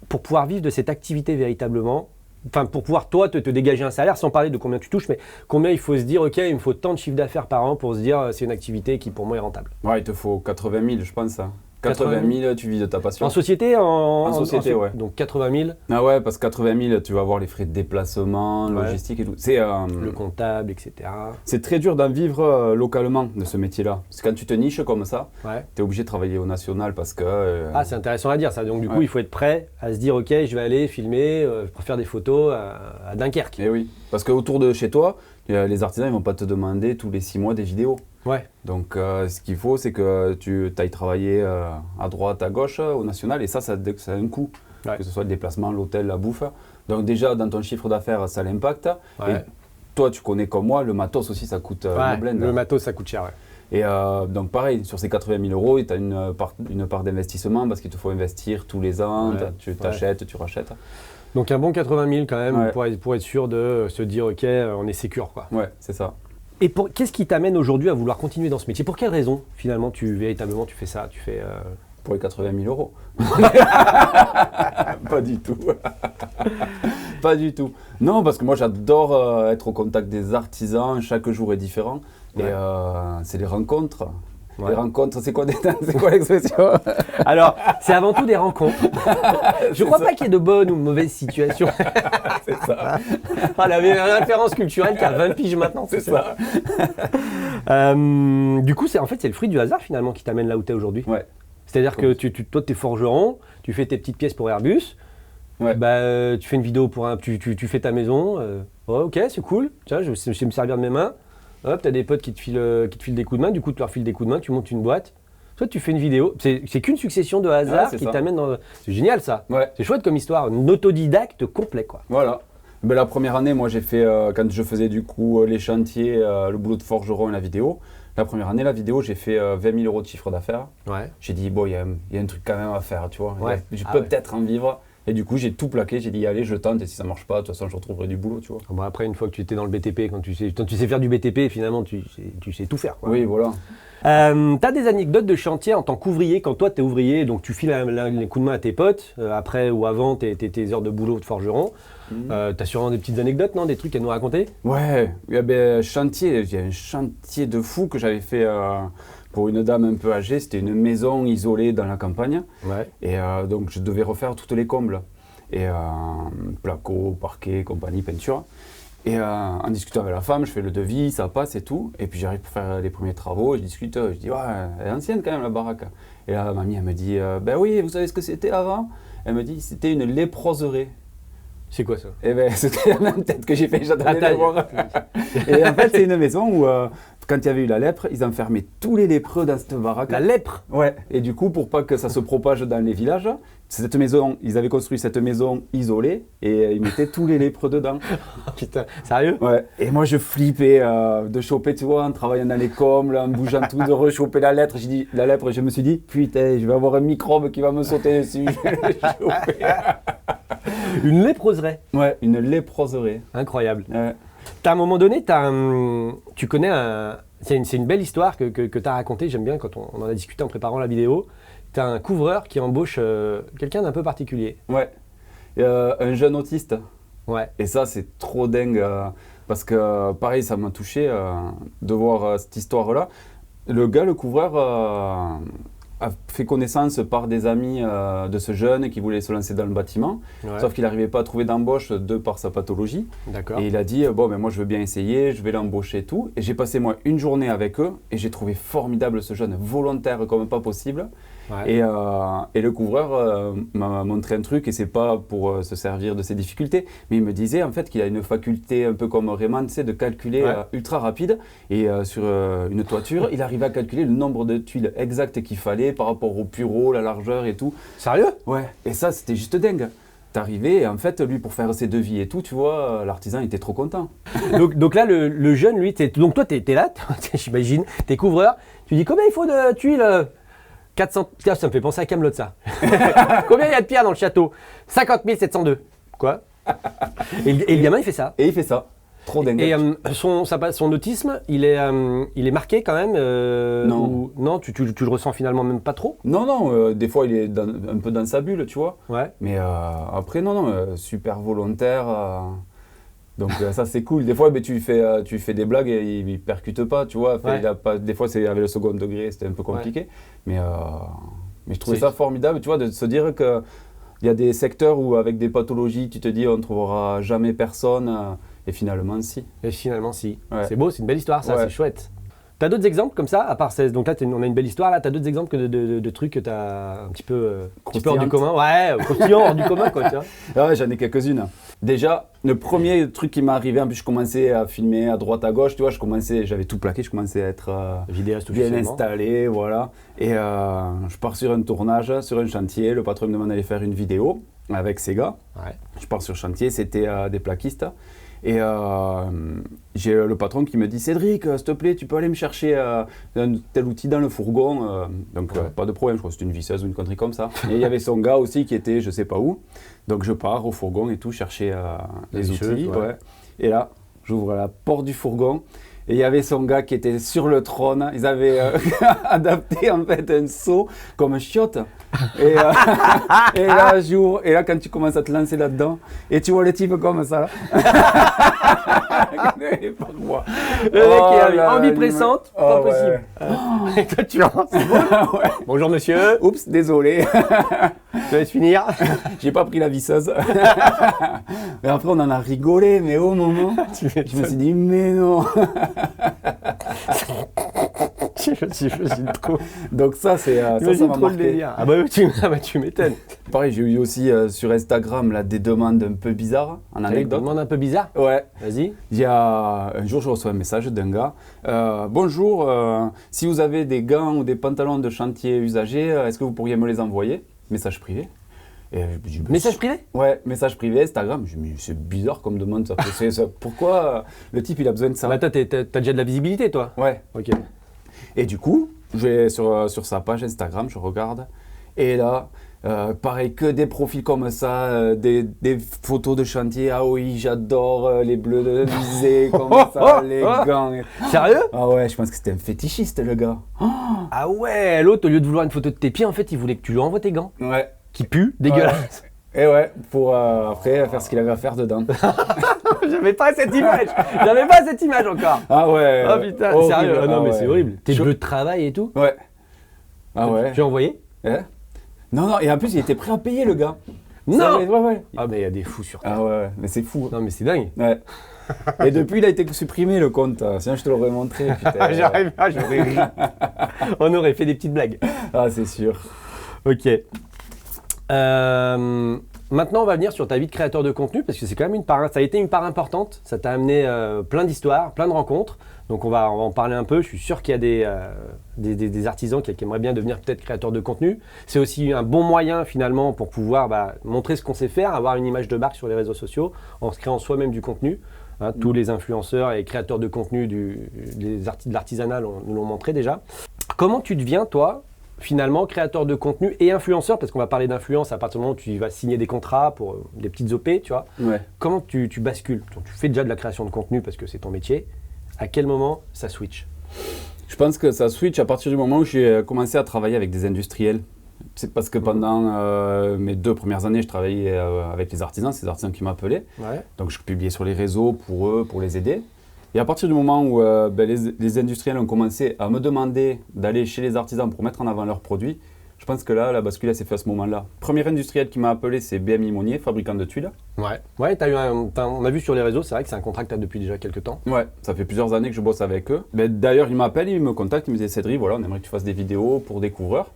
pour pouvoir vivre de cette activité véritablement? Enfin, pour pouvoir toi te dégager un salaire, sans parler de combien tu touches, mais combien il faut se dire, ok, il me faut tant de chiffre d'affaires par an pour se dire, c'est une activité qui pour moi est rentable. Ouais, il te faut 80 000, je pense. 80 000, tu vis de ta passion. En société, En société, ouais. Donc 80 000, Ah ouais, parce que 80 000, tu vas avoir les frais de déplacement, Ouais. logistique et tout. C'est le comptable, etc. c'est très dur d'en vivre localement de ce métier-là. Parce que quand tu te niches comme ça, Ouais. tu es obligé de travailler au national parce que. Ah, c'est intéressant à dire ça. Donc du coup, Ouais. il faut être prêt à se dire, ok, je vais aller filmer, pour faire des photos à Dunkerque. Eh oui, parce qu'autour de chez toi, les artisans, ils vont pas te demander tous les 6 mois des vidéos. Ouais. Donc, ce qu'il faut, c'est que tu ailles travailler à droite, à gauche, au national, et ça a un coût. Ouais. Que ce soit le déplacement, l'hôtel, la bouffe. Donc, déjà, dans ton chiffre d'affaires, ça l'impacte. Ouais. Et toi, tu connais comme moi, le matos aussi, ça coûte Ouais, une blinde. le matos, ça coûte cher. Ouais. Et donc pareil, sur ces 80 000 euros, tu as une part d'investissement parce qu'il te faut investir tous les ans, tu t'achètes, tu rachètes. Donc un bon 80 000 quand même Ouais. pour être sûr de se dire ok, on est sécure quoi. Ouais, c'est ça. Et qu'est-ce qui t'amène aujourd'hui à vouloir continuer dans ce métier? Pour quelle raison finalement véritablement tu fais ça? Pour les 80 000 euros. Pas du tout. Pas du tout. Non, parce que moi j'adore être au contact des artisans, chaque jour est différent. Ouais. Et c'est les rencontres. Ouais. Les rencontres, c'est quoi l'expression? Alors, c'est avant tout des rencontres. Je crois pas qu'il y ait de bonnes ou de mauvaises situations. C'est ça. Ah, la référence culturelle qui a 20 piges maintenant. C'est ça. Du coup, c'est le fruit du hasard finalement qui t'amène là où tu es aujourd'hui. Ouais. C'est-à-dire que toi, tu es forgeron, tu fais tes petites pièces pour Airbus, Ouais. tu fais une vidéo pour tu fais ta maison. Ouais, ok, c'est cool. Tiens, je sais me servir de mes mains. Hop, tu as des potes qui te filent des coups de main. Du coup, tu leur files des coups de main, tu montes une boîte. Toi, tu fais une vidéo. C'est qu'une succession de hasards c'est qui ça. t'amène dans. C'est génial ça. Ouais. C'est chouette comme histoire. Un autodidacte complet quoi. Voilà. Ben, la première année, moi j'ai fait, quand je faisais du coup les chantiers, le boulot de forgeron et la vidéo, la première année, la vidéo, j'ai fait 20 000 euros de chiffre d'affaires. Ouais. J'ai dit, bon, il y a un truc quand même à faire, tu vois. Ouais. Je Ah peux ouais. peut-être en vivre. Et du coup, j'ai tout plaqué. J'ai dit, allez, je tente. Et si ça marche pas, de toute façon, je retrouverai du boulot, tu vois. Bon, après, une fois que tu étais dans le BTP, quand tu sais faire du BTP, finalement, tu sais tout faire. Quoi. Oui, voilà. T'as des anecdotes de chantier en tant qu'ouvrier, quand toi t'es ouvrier, donc tu files les coups de main à tes potes, après ou avant tes heures de boulot de forgeron. T'as sûrement des petites anecdotes, non? Des trucs à nous raconter? Ouais, ben, chantier. Il y a un chantier de fou que j'avais fait pour une dame un peu âgée. C'était une maison isolée dans la campagne. Ouais. Et donc, je devais refaire toutes les combles. Et placo, parquet, compagnie, peinture. Et en discutant avec la femme, je fais le devis, ça passe et tout. Et puis j'arrive pour faire les premiers travaux, je discute, je dis ouais, elle est ancienne quand même la baraque. Et là, mamie, elle me dit, ben oui, vous savez ce que c'était avant? Elle me dit, c'était une léproserie. C'est quoi ça? Et ben c'était la même tête que j'ai fait, j'attendais Ah, de voir. Et en fait, c'est une maison où, quand il y avait eu la lèpre, ils enfermaient tous les lépreux dans cette baraque. La lèpre? Ouais, et du coup, pour pas que ça se propage dans les villages, cette maison, ils avaient construit cette maison isolée et ils mettaient tous les lépreux dedans. Oh, putain, sérieux? Ouais, et moi je flippais de choper, tu vois, en travaillant dans les combles, en bougeant tout, de rechoper la lèpre. La lèpre, je me suis dit, putain, je vais avoir un microbe qui va me sauter dessus. Je vais le choper. Une léproserie. Ouais, une léproserie. Incroyable. Ouais. À un moment donné, tu connais c'est une belle histoire que tu as racontée, j'aime bien quand on en a discuté en préparant la vidéo. Tu as un couvreur qui embauche quelqu'un d'un peu particulier. Ouais. Un jeune autiste. Ouais. Et ça, c'est trop dingue. Parce que, pareil, ça m'a touché de voir cette histoire-là. Le gars, le couvreur, a fait connaissance par des amis de ce jeune qui voulait se lancer dans le bâtiment. Ouais. Sauf qu'il n'arrivait pas à trouver d'embauche de par sa pathologie. D'accord. Et il a dit, bon, ben moi je veux bien essayer, je vais l'embaucher et tout. Et j'ai passé moi une journée avec eux et j'ai trouvé formidable ce jeune, volontaire comme pas possible. Ouais. Et le couvreur m'a montré un truc, et c'est pas pour se servir de ses difficultés, mais il me disait en fait qu'il a une faculté un peu comme Rayman, tu sais, de calculer ultra rapide. Et sur une toiture, il arrivait à calculer le nombre de tuiles exactes qu'il fallait par rapport au pureau, la largeur et tout. Sérieux? Ouais, et ça c'était juste dingue. T'arrivais et en fait, lui pour faire ses devis et tout, tu vois, l'artisan était trop content. donc là, le jeune, lui, donc toi, t'es là, j'imagine, t'es couvreur. Tu dis combien il faut de tuiles 400. Tiens, ça me fait penser à Kaamelott, ça. Combien il y a de pierres dans le château? 50 702. Quoi? Et le gamin, il fait ça. Et il fait ça. Trop dingue. Et son autisme, il est marqué quand même Non. Non, tu le ressens finalement même pas trop? Non, non, des fois il est un peu dans sa bulle, tu vois. Ouais. Mais après, non, super volontaire. Donc ça c'est cool. Des fois tu fais des blagues et il percute pas, tu vois. Enfin, Ouais. il a pas, des fois c'est avec le second degré, c'était un peu compliqué. Mais je trouvais C'est- ça formidable, tu vois, de se dire que il y a des secteurs où avec des pathologies, tu te dis on ne trouvera jamais personne. Et finalement, si. Et finalement, si. Ouais. C'est beau, c'est une belle histoire, ça, Ouais. c'est chouette. T'as d'autres exemples comme ça, à part 16? Donc là, on a une belle histoire, là, t'as d'autres exemples de trucs que t'as un petit peu hors du commun? Ouais, croustillant, hors du commun, quoi, tu vois. Ah ouais, j'en ai quelques-unes. Déjà, le premier truc qui m'est arrivé, en plus je commençais à filmer à droite à gauche, tu vois, j'avais tout plaqué, je commençais à être Vidéaste bien officiellement. installé, voilà. Et je pars sur un tournage, sur un chantier, le patron me demande d'aller faire une vidéo avec ses gars. Ouais. Je pars sur chantier, c'était des plaquistes. Et j'ai le patron qui me dit « Cédric, s'il te plaît, tu peux aller me chercher un tel outil dans le fourgon ?» Donc pas de problème, je crois que c'était une visseuse ou une connerie comme ça. Et il y avait son gars aussi qui était je sais pas où. Donc je pars au fourgon et tout, chercher les outils. Ouais. Et là, j'ouvre la porte du fourgon. Et il y avait son gars qui était sur le trône. Ils avaient adapté en fait un seau comme un chiotte. Et là, j'ouvre. Et là, quand tu commences à te lancer là-dedans, et tu vois le type comme ça. Là. Pas moi. Le mec qui a envie pressante, pas possible. Et toi, tu rentres. Ouais. Bonjour monsieur. Oups, désolé. Je te laisse finir. J'ai pas pris la visseuse. Mais après, on en a rigolé, mais au moment, je me suis dit, mais non. J'imagine trop. Donc ça, ça m'a marqué. Ah bah tu m'étonnes. Pareil, j'ai eu aussi sur Instagram là, des demandes un peu bizarres, en anecdote. Des demandes un peu bizarres. Ouais. Vas-y. Il y a un jour, je reçois un message d'un gars. Bonjour, si vous avez des gants ou des pantalons de chantier usagés, est-ce que vous pourriez me les envoyer? Message privé. Et je dis, message privé? Ouais, message privé, Instagram. Je me dis, c'est bizarre comme demande ça. Pourquoi le type il a besoin de ça? Bah toi, t'as déjà de la visibilité, toi? Ouais. Ok. Et du coup, je vais sur sa page Instagram, je regarde. Et là, pareil, que des profils comme ça, des photos de chantier. Ah oui, j'adore les bleus de visée, comme ça, les gants. Sérieux? Ah ouais, je pense que c'était un fétichiste, le gars. Ah ouais, l'autre, au lieu de vouloir une photo de tes pieds, en fait, il voulait que tu lui envoies tes gants. Ouais. Qui puent, dégueulasse. Ouais. Et ouais, pour après faire ce qu'il avait à faire dedans. J'avais pas cette image. J'avais pas cette image encore. Ah ouais. Oh putain, horrible. sérieux. Ah non, mais ouais. c'est horrible. Tes bleus de travail et tout. Ouais. Ah ouais. Tu as envoyé? Non, non, et en plus, il était prêt à payer, le gars. Non. Ouais. Ah mais il y a des fous sur Terre. Ah ouais, mais c'est fou. Non mais c'est dingue. Ouais. Et depuis, il a été supprimé, le compte. Sinon, je te l'aurais montré. Putain. J'arrive pas, j'aurais ri. On aurait fait des petites blagues. Ah, c'est sûr. Ok. Maintenant, on va venir sur ta vie de créateur de contenu parce que c'est quand même ça a été une part importante. Ça t'a amené plein d'histoires, plein de rencontres. Donc, on va en parler un peu. Je suis sûr qu'il y a des artisans qui aimeraient bien devenir peut-être créateurs de contenu. C'est aussi un bon moyen finalement pour pouvoir montrer ce qu'on sait faire, avoir une image de marque sur les réseaux sociaux en se créant soi-même du contenu. Tous les influenceurs et créateurs de contenu de l'artisanat nous l'ont montré déjà. Comment tu deviens, toi, finalement, créateur de contenu et influenceur, parce qu'on va parler d'influence à partir du moment où tu vas signer des contrats pour des petites OP, tu vois. Ouais. Comment tu bascules? Tu fais déjà de la création de contenu parce que c'est ton métier. À quel moment ça switch? Je pense que ça switch à partir du moment où j'ai commencé à travailler avec des industriels. C'est parce que pendant mes 2 premières années, je travaillais avec les artisans, c'est des artisans qui m'appelaient. Ouais. Donc je publiais sur les réseaux pour eux, pour les aider. Et à partir du moment où les industriels ont commencé à me demander d'aller chez les artisans pour mettre en avant leurs produits, je pense que là, la bascule s'est faite à ce moment-là. Premier industriel qui m'a appelé, c'est BMI Monnier, fabricant de tuiles. Ouais, on a vu sur les réseaux, c'est vrai que c'est un contrat que tu as depuis déjà quelques temps. Ouais, ça fait plusieurs années que je bosse avec eux. D'ailleurs, ils m'appellent, ils me contactent, ils me disent Cédric, voilà, on aimerait que tu fasses des vidéos pour des couvreurs.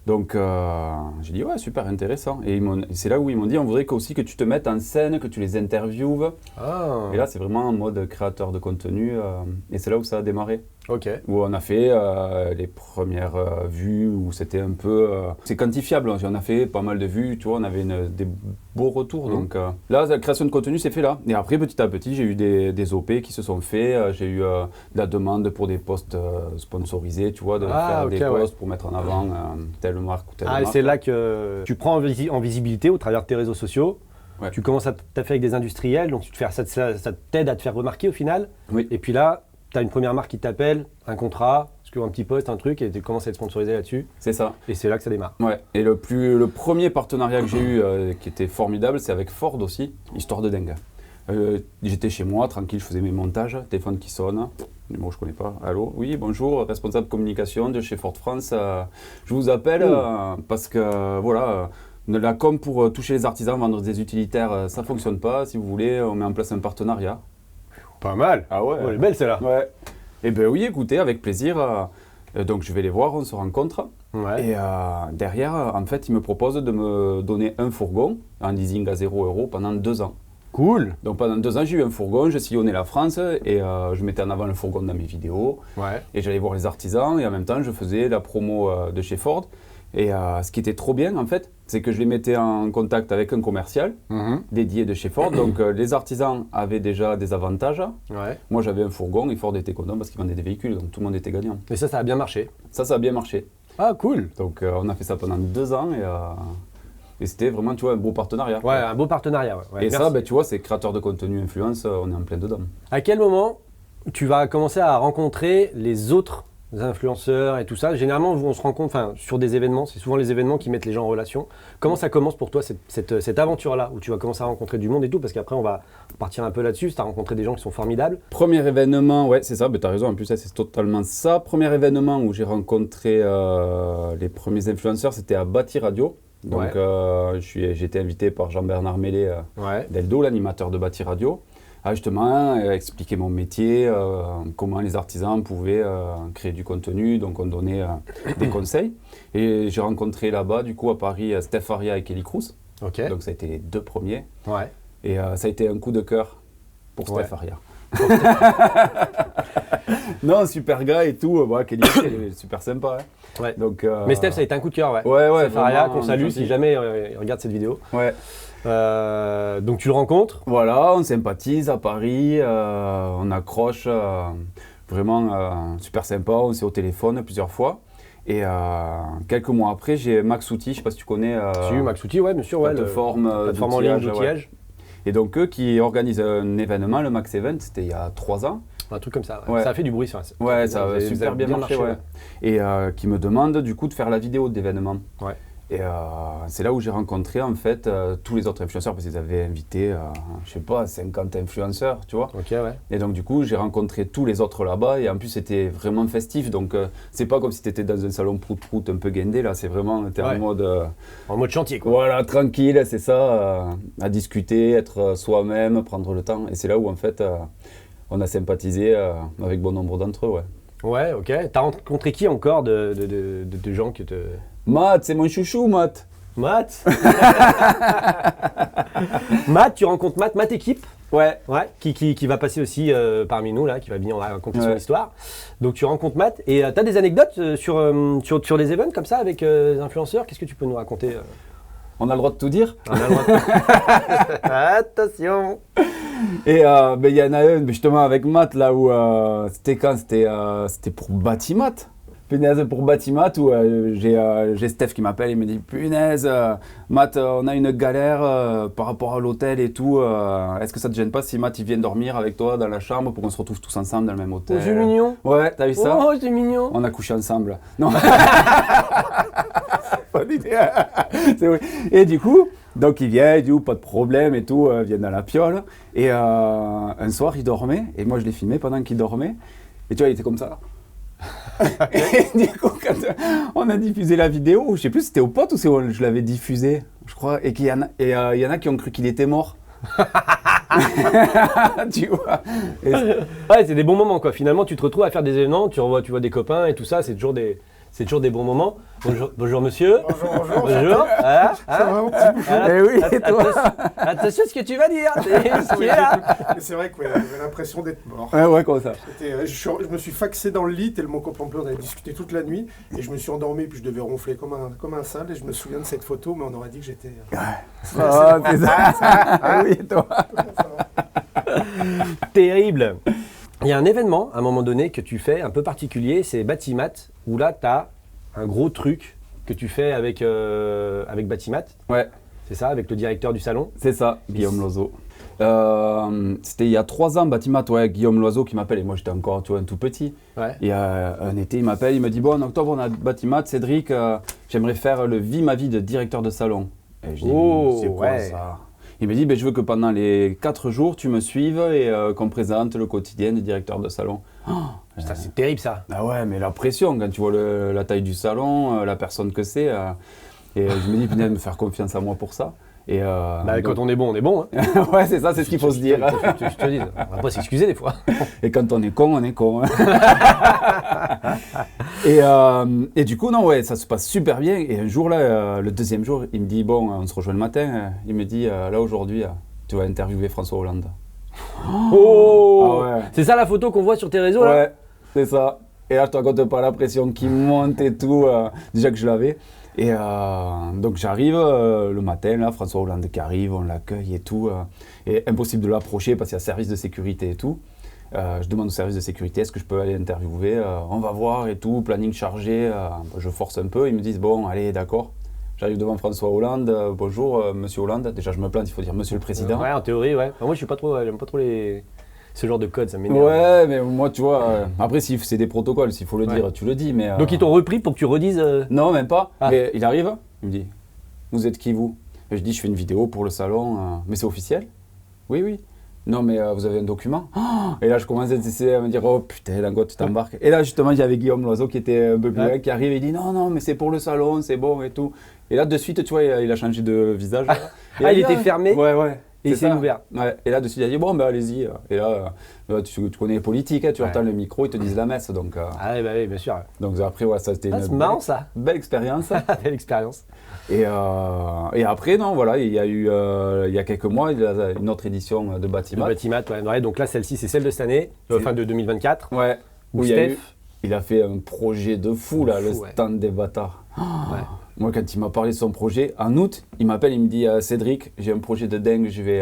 Donc j'ai dit ouais, super intéressant. Et c'est là où ils m'ont dit on voudrait aussi que tu te mettes en scène, que tu les interviewes. Ah. Et là c'est vraiment en mode créateur de contenu et c'est là où ça a démarré. Ok. Où on a fait les premières vues, où c'était un peu... c'est quantifiable, on a fait pas mal de vues, tu vois, on avait des beaux retours. Donc là, la création de contenu s'est fait là. Et après, petit à petit, j'ai eu des OP qui se sont faits, j'ai eu de la demande pour des posts sponsorisés, tu vois, de faire des posts pour mettre en avant telle marque ou telle marque. Et c'est là que tu prends en visibilité au travers de tes réseaux sociaux. Ouais. Tu commences à t'affaire avec des industriels, donc ça t'aide à te faire remarquer au final. Oui. Et puis là, tu as une première marque qui t'appelle, un contrat, un petit post, un truc, et tu commences à être sponsorisé là-dessus. C'est ça. Et c'est là que ça démarre. Ouais. Et le premier partenariat que j'ai eu, qui était formidable, c'est avec Ford aussi, histoire de dingue. J'étais chez moi, tranquille, je faisais mes montages, téléphone qui sonne, numéro je connais pas, allô, oui, bonjour, responsable communication de chez Ford France, je vous appelle parce que voilà, la com pour toucher les artisans, vendre des utilitaires, ça fonctionne pas, si vous voulez, on met en place un partenariat. Pas mal. Ah ouais. Elle est belle celle-là. Ouais. Eh bien oui, écoutez, avec plaisir. Donc je vais les voir, on se rencontre. Ouais. Et derrière, en fait, ils me proposent de me donner un fourgon en leasing à 0 € pendant 2 ans. Cool. Donc pendant 2 ans, j'ai eu un fourgon, je sillonnais la France et je mettais en avant le fourgon dans mes vidéos. Ouais. Et j'allais voir les artisans et en même temps, je faisais la promo de chez Ford. Et ce qui était trop bien, en fait, c'est que je les mettais en contact avec un commercial dédié de chez Ford. Donc, les artisans avaient déjà des avantages. Ouais. Moi, j'avais un fourgon et Ford était content parce qu'ils vendaient des véhicules. Donc, tout le monde était gagnant. Et ça a bien marché. Ça a bien marché. Ah, cool. Donc, on a fait ça pendant 2 ans et c'était vraiment, tu vois, un beau partenariat. Ouais, un beau partenariat. Ouais. Et Merci. ça, ben, tu vois, c'est créateur de contenu, influence, on est en plein dedans. À quel moment tu vas commencer à rencontrer les autres influenceurs et tout ça? Généralement, on se rencontre sur des événements, c'est souvent les événements qui mettent les gens en relation. Comment ça commence pour toi, cette aventure-là, où tu vas commencer à rencontrer du monde et tout? Parce qu'après, on va partir un peu là-dessus. Tu as rencontré des gens qui sont formidables. Premier événement, ouais, c'est ça, ben, tu as raison, en plus, ça, c'est totalement ça. Premier événement où j'ai rencontré les premiers influenceurs, c'était à Bâti Radio. Donc, j'ai été invité par Jean-Bernard Mellet d'Eldo, l'animateur de Bâti Radio, à justement expliquer mon métier, comment les artisans pouvaient créer du contenu. Donc, on donnait des conseils. Et j'ai rencontré là-bas, du coup, à Paris, Steph Faria et Kelly Cruz. Ok. Donc, ça a été les 2 premiers. Ouais. Et ça a été un coup de cœur pour Steph Faria. Non, super gars et tout. Kelly, il est super sympa. Hein. Ouais. Donc, mais Steph, ça a été un coup de cœur, ouais. Ouais, Steph Faria, vraiment, qu'on salue gentil. si jamais il regarde cette vidéo. Ouais. Donc tu le rencontres. Voilà, on sympathise à Paris, on accroche, vraiment super sympa, on s'est au téléphone plusieurs fois. Et quelques mois après, j'ai Max Outil, je ne sais pas si tu connais. Si, Max Outil, ouais, bien sûr. Ouais, plateforme en ligne d'outillage. Ouais. Et donc eux qui organisent un événement, le Max Event, c'était il y a 3 ans. Un truc comme ça. Ouais. Ça a fait du bruit. Ça a super bien marché. Ouais. Et qui me demande du coup de faire la vidéo d'événement. Ouais. Et c'est là où j'ai rencontré en fait tous les autres influenceurs parce qu'ils avaient invité, je sais pas, 50 influenceurs, tu vois. Ok, ouais. Et donc du coup, j'ai rencontré tous les autres là-bas et en plus c'était vraiment festif. Donc c'est pas comme si tu étais dans un salon prout-prout un peu guindé là, c'est vraiment t'es en mode chantier quoi. Voilà, tranquille, c'est ça, à discuter, être soi-même, prendre le temps. Et c'est là où en fait on a sympathisé avec bon nombre d'entre eux, ouais. Ouais, ok. T'as rencontré qui encore de gens qui te... Matt, c'est mon chouchou, Matt. Matt Matt, tu rencontres Matt équipe. Ouais. Qui va passer aussi parmi nous, là, qui va venir raconter son histoire. Donc tu rencontres Matt et tu as des anecdotes sur des events comme ça avec des influenceurs. Qu'est-ce que tu peux nous raconter On a le droit de tout dire. On a le droit de... Attention. Et il y en a un justement avec Matt là où c'était quand c'était pour Batimat. Punaise, pour Batimat où j'ai Steph qui m'appelle et me dit punaise Matt, on a une galère par rapport à l'hôtel et tout. Est-ce que ça te gêne pas si Matt il vient dormir avec toi dans la chambre pour qu'on se retrouve tous ensemble dans le même hôtel? Oh, c'est mignon. Ouais, t'as vu ça? Oh, c'est mignon. On a couché ensemble. Non. Pas d'idée. C'est vrai. Et du coup, donc il vient, il dit pas de problème et tout, vient dans la piole. Et un soir, il dormait et moi je l'ai filmé pendant qu'il dormait. Et tu vois, il était comme ça. Et du coup, quand on a diffusé la vidéo, je sais plus si c'était au pote ou si je l'avais diffusé, je crois, et qu'il y en a qui ont cru qu'il était mort. Tu vois. Ouais, c'est des bons moments quoi. Finalement, tu te retrouves à faire des événements, tu vois des copains et tout ça, c'est toujours des bons moments. Bonjour monsieur. Bonjour. Ça va, mon petit bouchon? Eh oui, et toi? Attention à ce que tu vas dire. C'est ce qui est là. C'est vrai que j'avais l'impression d'être mort. Ouais, comme ça. Je me suis faxé dans le lit tellement qu'on avait discuté toute la nuit et je me suis endormi puis je devais ronfler comme un sale et je me souviens de cette photo mais on aurait dit que j'étais... C'est ça. Oui, et toi? Terrible. Il y a un événement à un moment donné que tu fais un peu particulier, c'est Batimat, où là tu as un gros truc que tu fais avec Batimat. Ouais. C'est ça, avec le directeur du salon? C'est ça, Guillaume Loiseau. C'était il y a 3 ans, Batimat, ouais, Guillaume Loiseau qui m'appelle et moi j'étais encore un tout petit. Ouais. Et un été, il m'appelle, il me dit bon, en octobre on a Batimat, Cédric, j'aimerais faire le Vie ma vie de directeur de salon. Et je dis c'est quoi ça? Il me dit je veux que pendant les 4 jours tu me suives et qu'on présente le quotidien du directeur de salon. Putain, c'est terrible ça. Ah ouais, mais la pression quand tu vois la taille du salon, la personne que c'est. Et je me dis de me faire confiance à moi pour ça. Et quand on est bon, on est bon. Hein. Ouais, c'est ça, c'est ce qu'il faut se dire. Je te dis, on va pas s'excuser des fois. Et quand on est con, on est con. Et du coup, non, ouais, ça se passe super bien. Et un jour, là, le 2e jour, il me dit, bon, on se rejoint le matin. Il me dit, là, aujourd'hui, tu vas interviewer François Hollande. Oh, ah ouais. C'est ça la photo qu'on voit sur tes réseaux là? Ouais, c'est ça. Et là, je te raconte pas la pression qui monte et tout. Déjà que je l'avais. Et donc j'arrive le matin, là, François Hollande qui arrive, on l'accueille et tout. Et impossible de l'approcher parce qu'il y a service de sécurité et tout. Je demande au service de sécurité, est-ce que je peux aller interviewer, on va voir et tout, planning chargé. Je force un peu, ils me disent, bon, allez, d'accord. J'arrive devant François Hollande, bonjour, monsieur Hollande. Déjà, je me plante, il faut dire monsieur le président. Ouais, en théorie, ouais. Enfin, moi, je suis pas trop, j'aime pas trop ce genre de code, ça m'énerve. Ouais, mais moi, tu vois, après, si c'est des protocoles, s'il faut le dire, tu le dis. Mais, Donc, ils t'ont repris pour que tu redises. Non, même pas. Ah. Mais il arrive, il me dit, vous êtes qui, vous? Et je dis, je fais une vidéo pour le salon, mais c'est officiel? Oui, oui. Non, mais vous avez un document? Et là, je commence à essayer à me dire, oh putain, dans quoi tu t'embarques? Et là, justement, j'avais Guillaume Loiseau qui était un peu plus loin, qui arrive et il dit, non, non, mais c'est pour le salon, c'est bon et tout. Et là, de suite, tu vois, il a changé de visage. Il était fermé? Ouais, ouais. Et il s'est ouvert. Ouais. Et là, de suite, il a dit, bon, ben allez-y. Et là, tu connais les politiques, hein, tu entends le micro, ils te disent la messe. Donc, Ah oui, bah oui, bien sûr. donc après, ouais, ça, c'était C'est marrant, ça. belle expérience. Belle expérience. Et après, non, voilà, il y a eu, il y a quelques mois, il y a une autre édition de Le Batimat. Batimat, ouais. Donc là, celle-ci, c'est celle de cette année, fin de 2024. Ouais. Où Où il y a Steph. eu, il a fait un projet de fou, là, le Fou, ouais. stand des bâtards. Ouais. Moi, quand il m'a parlé de son projet, en août, il m'appelle, il me dit Cédric, j'ai un projet de dingue, je vais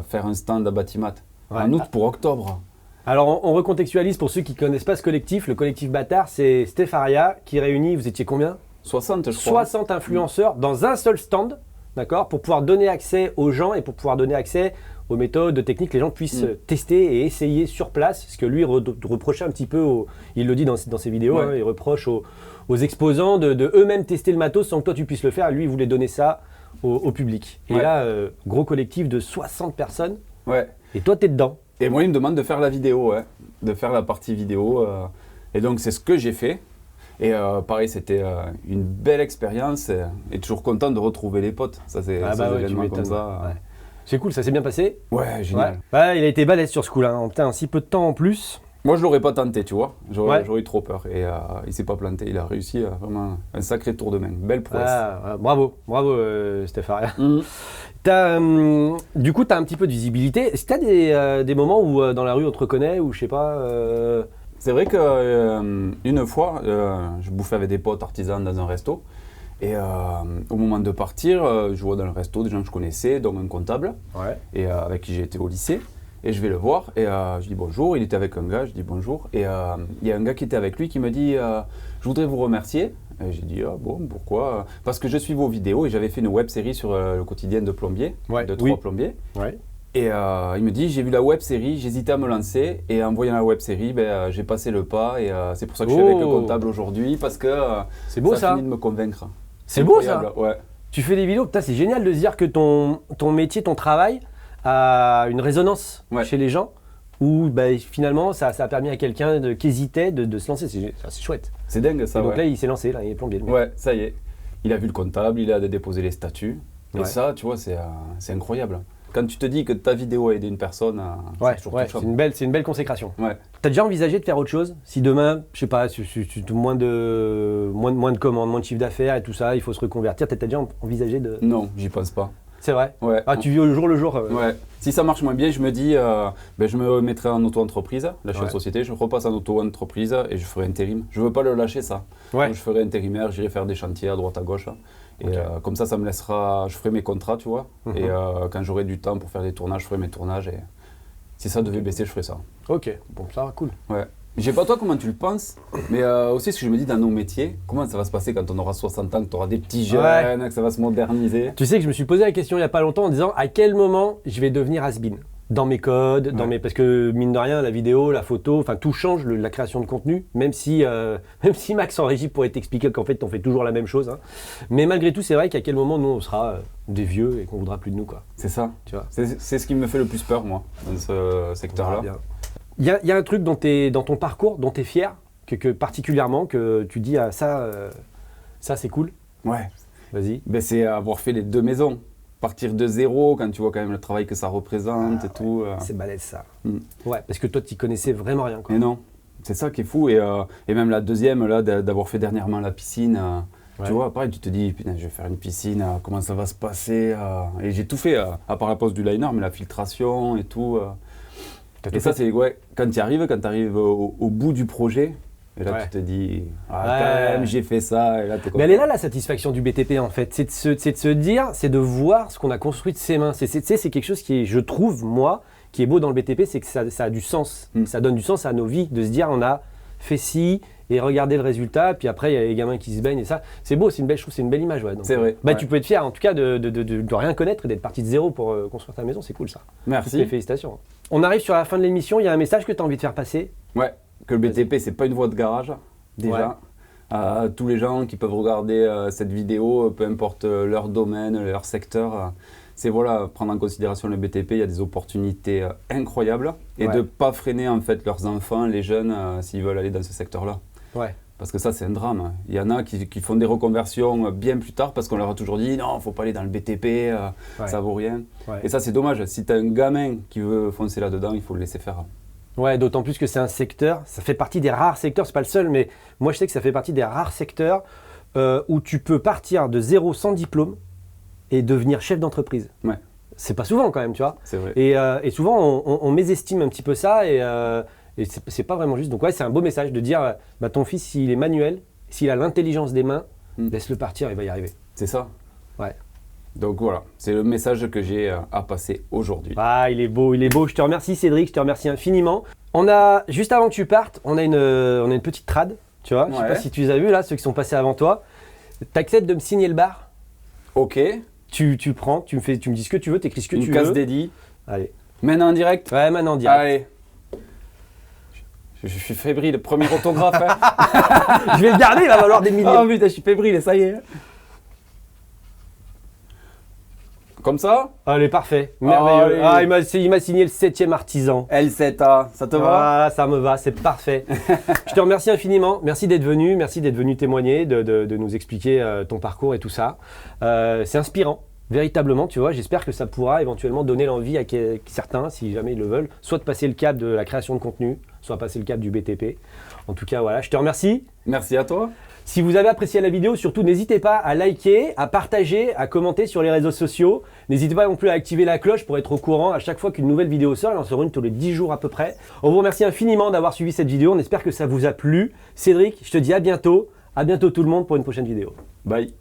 faire un stand à Batimat. Ouais. En août pour octobre. Alors, on recontextualise pour ceux qui ne connaissent pas ce collectif. Le collectif Bâtard, c'est Steph Aria qui réunit, vous étiez combien? 60, je crois. 60 influenceurs dans un seul stand, d'accord, pour pouvoir donner accès aux gens et pour pouvoir donner accès aux méthodes, aux techniques, que les gens puissent tester et essayer sur place. Ce que lui reprochait un petit peu, il le dit dans ses vidéos, Ouais. hein, il reproche aux exposants de eux-mêmes tester le matos sans que toi tu puisses le faire. Lui, il voulait donner ça au public. Et Ouais. là, gros collectif de 60 personnes, Ouais. et toi, tu es dedans. Et moi, il me demande de faire la vidéo, ouais. De faire la partie vidéo. Et donc, c'est ce que j'ai fait. Et pareil, c'était une belle expérience. Et toujours content de retrouver les potes. Ça, c'est Ah ces bah ouais, tu événements comme m'étonnes. ça. Ouais. C'est cool, ça s'est bien passé. Ouais, génial. Ouais, il a été balèze sur ce coup-là, hein. Putain, en si peu de temps en plus. Moi, je l'aurais pas tenté, tu vois. J'aurais Ouais. eu trop peur. Et il s'est pas planté. Il a réussi vraiment un sacré tour de main. Belle prouesse. Ah, bravo, Steph Aria. Mhm. Du coup, tu as un petit peu de visibilité. Est-ce que tu as des moments où dans la rue on te reconnaît ou je sais pas C'est vrai qu'une fois, je bouffais avec des potes artisans dans un resto. Et au moment de partir, je vois dans le resto des gens que je connaissais, dont un comptable, Ouais. et avec qui j'ai été au lycée. Et je vais le voir et je dis bonjour. Il était avec un gars, je dis bonjour. Et il y a un gars qui était avec lui qui me dit je voudrais vous remercier. Et j'ai dit ah bon, pourquoi? Parce que je suis vos vidéos et j'avais fait une web série sur le quotidien de plombier, Ouais, de oui. 3 plombiers. Ouais. Et il me dit j'ai vu la web série, j'hésitais à me lancer et en voyant la web série, j'ai passé le pas et c'est pour ça que je suis avec le comptable aujourd'hui parce que C'est beau ça a ça. fini de me convaincre. C'est beau ça. Incroyable, ouais. Tu fais des vidéos, putain, c'est génial de se dire que ton métier, ton travail a une résonance Ouais. chez les gens. Où bah, finalement ça a permis à quelqu'un qui hésitait de se lancer. C'est chouette. C'est dingue ça. Et donc ouais. là, il s'est lancé, là, il est plombier. le mec. Ouais, ça y est. Il a vu le comptable, il a déposé les statuts. Ouais. Et ça, tu vois, c'est incroyable. Quand tu te dis que ta vidéo a aidé une personne, Ouais, c'est toujours ouais, touchant. c'est une belle consécration. Ouais. T'as déjà envisagé de faire autre chose? Si demain, je sais pas, moins de commandes, moins de chiffre d'affaires et tout ça, il faut se reconvertir, t'as déjà envisagé de... Non, j'y pense pas. C'est vrai? Ouais. Ah, tu vis au jour le jour. Ouais. Si ça marche moins bien, je me dis, je me mettrai en auto-entreprise. Là, je suis en Ouais. société, je repasse en auto-entreprise et je ferai intérim. Je veux pas le lâcher, ça. Ouais. Donc, je ferai intérimaire, j'irai faire des chantiers à droite, à gauche. Et Ok. comme ça me laissera. Je ferai mes contrats, tu vois. Mhm. Et quand j'aurai du temps pour faire des tournages, je ferai mes tournages. Et si ça devait baisser, je ferai ça. Ok, bon, ça va, cool. Ouais. Je sais pas toi comment tu le penses, mais aussi ce que je me dis dans nos métiers, comment ça va se passer quand on aura 60 ans, que tu auras des petits jeunes, Ouais. que ça va se moderniser. Tu sais que je me suis posé la question il y a pas longtemps en disant à quel moment je vais devenir has-been dans mes codes, Ouais. parce que mine de rien, la vidéo, la photo, enfin tout change, la création de contenu, même si Max en régie pourrait t'expliquer qu'en fait on fait toujours la même chose. Hein. Mais malgré tout, c'est vrai qu'à quel moment nous on sera des vieux et qu'on voudra plus de nous, quoi. C'est ça. Tu vois. C'est ce qui me fait le plus peur, moi, dans ce secteur-là. Bien. Il y a un truc dans ton parcours dont tu es fier, que particulièrement, que tu dis ah, ça c'est cool. Ouais. Vas-y. Ben, c'est avoir fait les 2 maisons. Partir de zéro, quand tu vois quand même le travail que ça représente et tout. C'est balèze ça. Mm. Ouais, parce que toi tu connaissais vraiment rien, quoi. Mais non, c'est ça qui est fou. Et même la deuxième, là, d'avoir fait dernièrement la piscine. Ouais. Tu vois, pareil, tu te dis, putain, je vais faire une piscine, comment ça va se passer Et j'ai tout fait, à part la pose du liner, mais la filtration et tout. T'as Et tout ça, fait. c'est ouais, quand tu arrives au bout du projet, Et là, Ouais. tu te dis, Ouais. quand même, j'ai fait ça. Et là, t'es Mais content. elle est là la satisfaction du BTP en fait, c'est de se dire, c'est de voir ce qu'on a construit de ses mains. C'est quelque chose qui est, je trouve, moi, qui est beau dans le BTP, c'est que ça a du sens. Ça donne du sens à nos vies, de se dire on a fait ci et regardez le résultat, puis après il y a les gamins qui se baignent et ça. C'est beau, je trouve que c'est une belle image. Ouais. Donc, C'est vrai, Bah, ouais. Tu peux être fier en tout cas de rien connaître et d'être parti de zéro pour construire ta maison, c'est cool ça. Merci. Toutes mes félicitations. On arrive sur la fin de l'émission, il y a un message que tu as envie de faire passer. Ouais, que le BTP, c'est pas une voie de garage, déjà. Tous les gens qui peuvent regarder cette vidéo, peu importe leur domaine, leur secteur, c'est voilà, prendre en considération le BTP, il y a des opportunités incroyables et Ouais. de ne pas freiner en fait leurs enfants, les jeunes, s'ils veulent aller dans ce secteur-là. Ouais. Parce que ça, c'est un drame. Il y en a qui font des reconversions bien plus tard parce qu'on leur a toujours dit non, il ne faut pas aller dans le BTP, ça vaut rien. Ouais. Et ça, c'est dommage. Si tu as un gamin qui veut foncer là-dedans, il faut le laisser faire. Ouais, d'autant plus que c'est un secteur, ça fait partie des rares secteurs, c'est pas le seul, mais moi je sais que ça fait partie des rares secteurs où tu peux partir de zéro sans diplôme et devenir chef d'entreprise. Ouais. C'est pas souvent quand même, tu vois. C'est vrai. Et souvent on mésestime un petit peu ça et c'est pas vraiment juste. Donc ouais, c'est un beau message de dire, bah, ton fils s'il est manuel, s'il a l'intelligence des mains, laisse-le partir, il va y arriver. C'est ça. Ouais. Donc voilà, c'est le message que j'ai à passer aujourd'hui. Ah, il est beau. Je te remercie Cédric, je te remercie infiniment. On a, juste avant que tu partes, on a une petite trad, tu vois. Je sais Ouais. pas si tu les as vus là, ceux qui sont passés avant toi. T'acceptes de me signer le bar. Ok, Tu le prends, tu me dis ce que tu veux, t'écris ce que une tu case veux. dédiée. Allez. Maintenant en direct. Ouais, maintenant direct. Allez. Je suis fébrile, premier autographe. Hein. Je vais le garder, il va valoir des milliers. Oh putain, je suis fébrile, ça y est. Comme ça. Allez, parfait. Merveilleux. Allez. Il m'a signé le 7e artisan. L7A, ça te va? Ah, ça me va, c'est parfait. Je te remercie infiniment. Merci d'être venu témoigner, de nous expliquer ton parcours et tout ça. C'est inspirant, véritablement, tu vois. J'espère que ça pourra éventuellement donner l'envie à certains, si jamais ils le veulent, soit de passer le cap de la création de contenu, soit passer le cap du BTP. En tout cas, voilà, je te remercie. Merci à toi. Si vous avez apprécié la vidéo, surtout n'hésitez pas à liker, à partager, à commenter sur les réseaux sociaux. N'hésitez pas non plus à activer la cloche pour être au courant à chaque fois qu'une nouvelle vidéo sort. Il en sort une tous les 10 jours à peu près. On vous remercie infiniment d'avoir suivi cette vidéo. On espère que ça vous a plu. Cédric, je te dis à bientôt. À bientôt tout le monde pour une prochaine vidéo. Bye.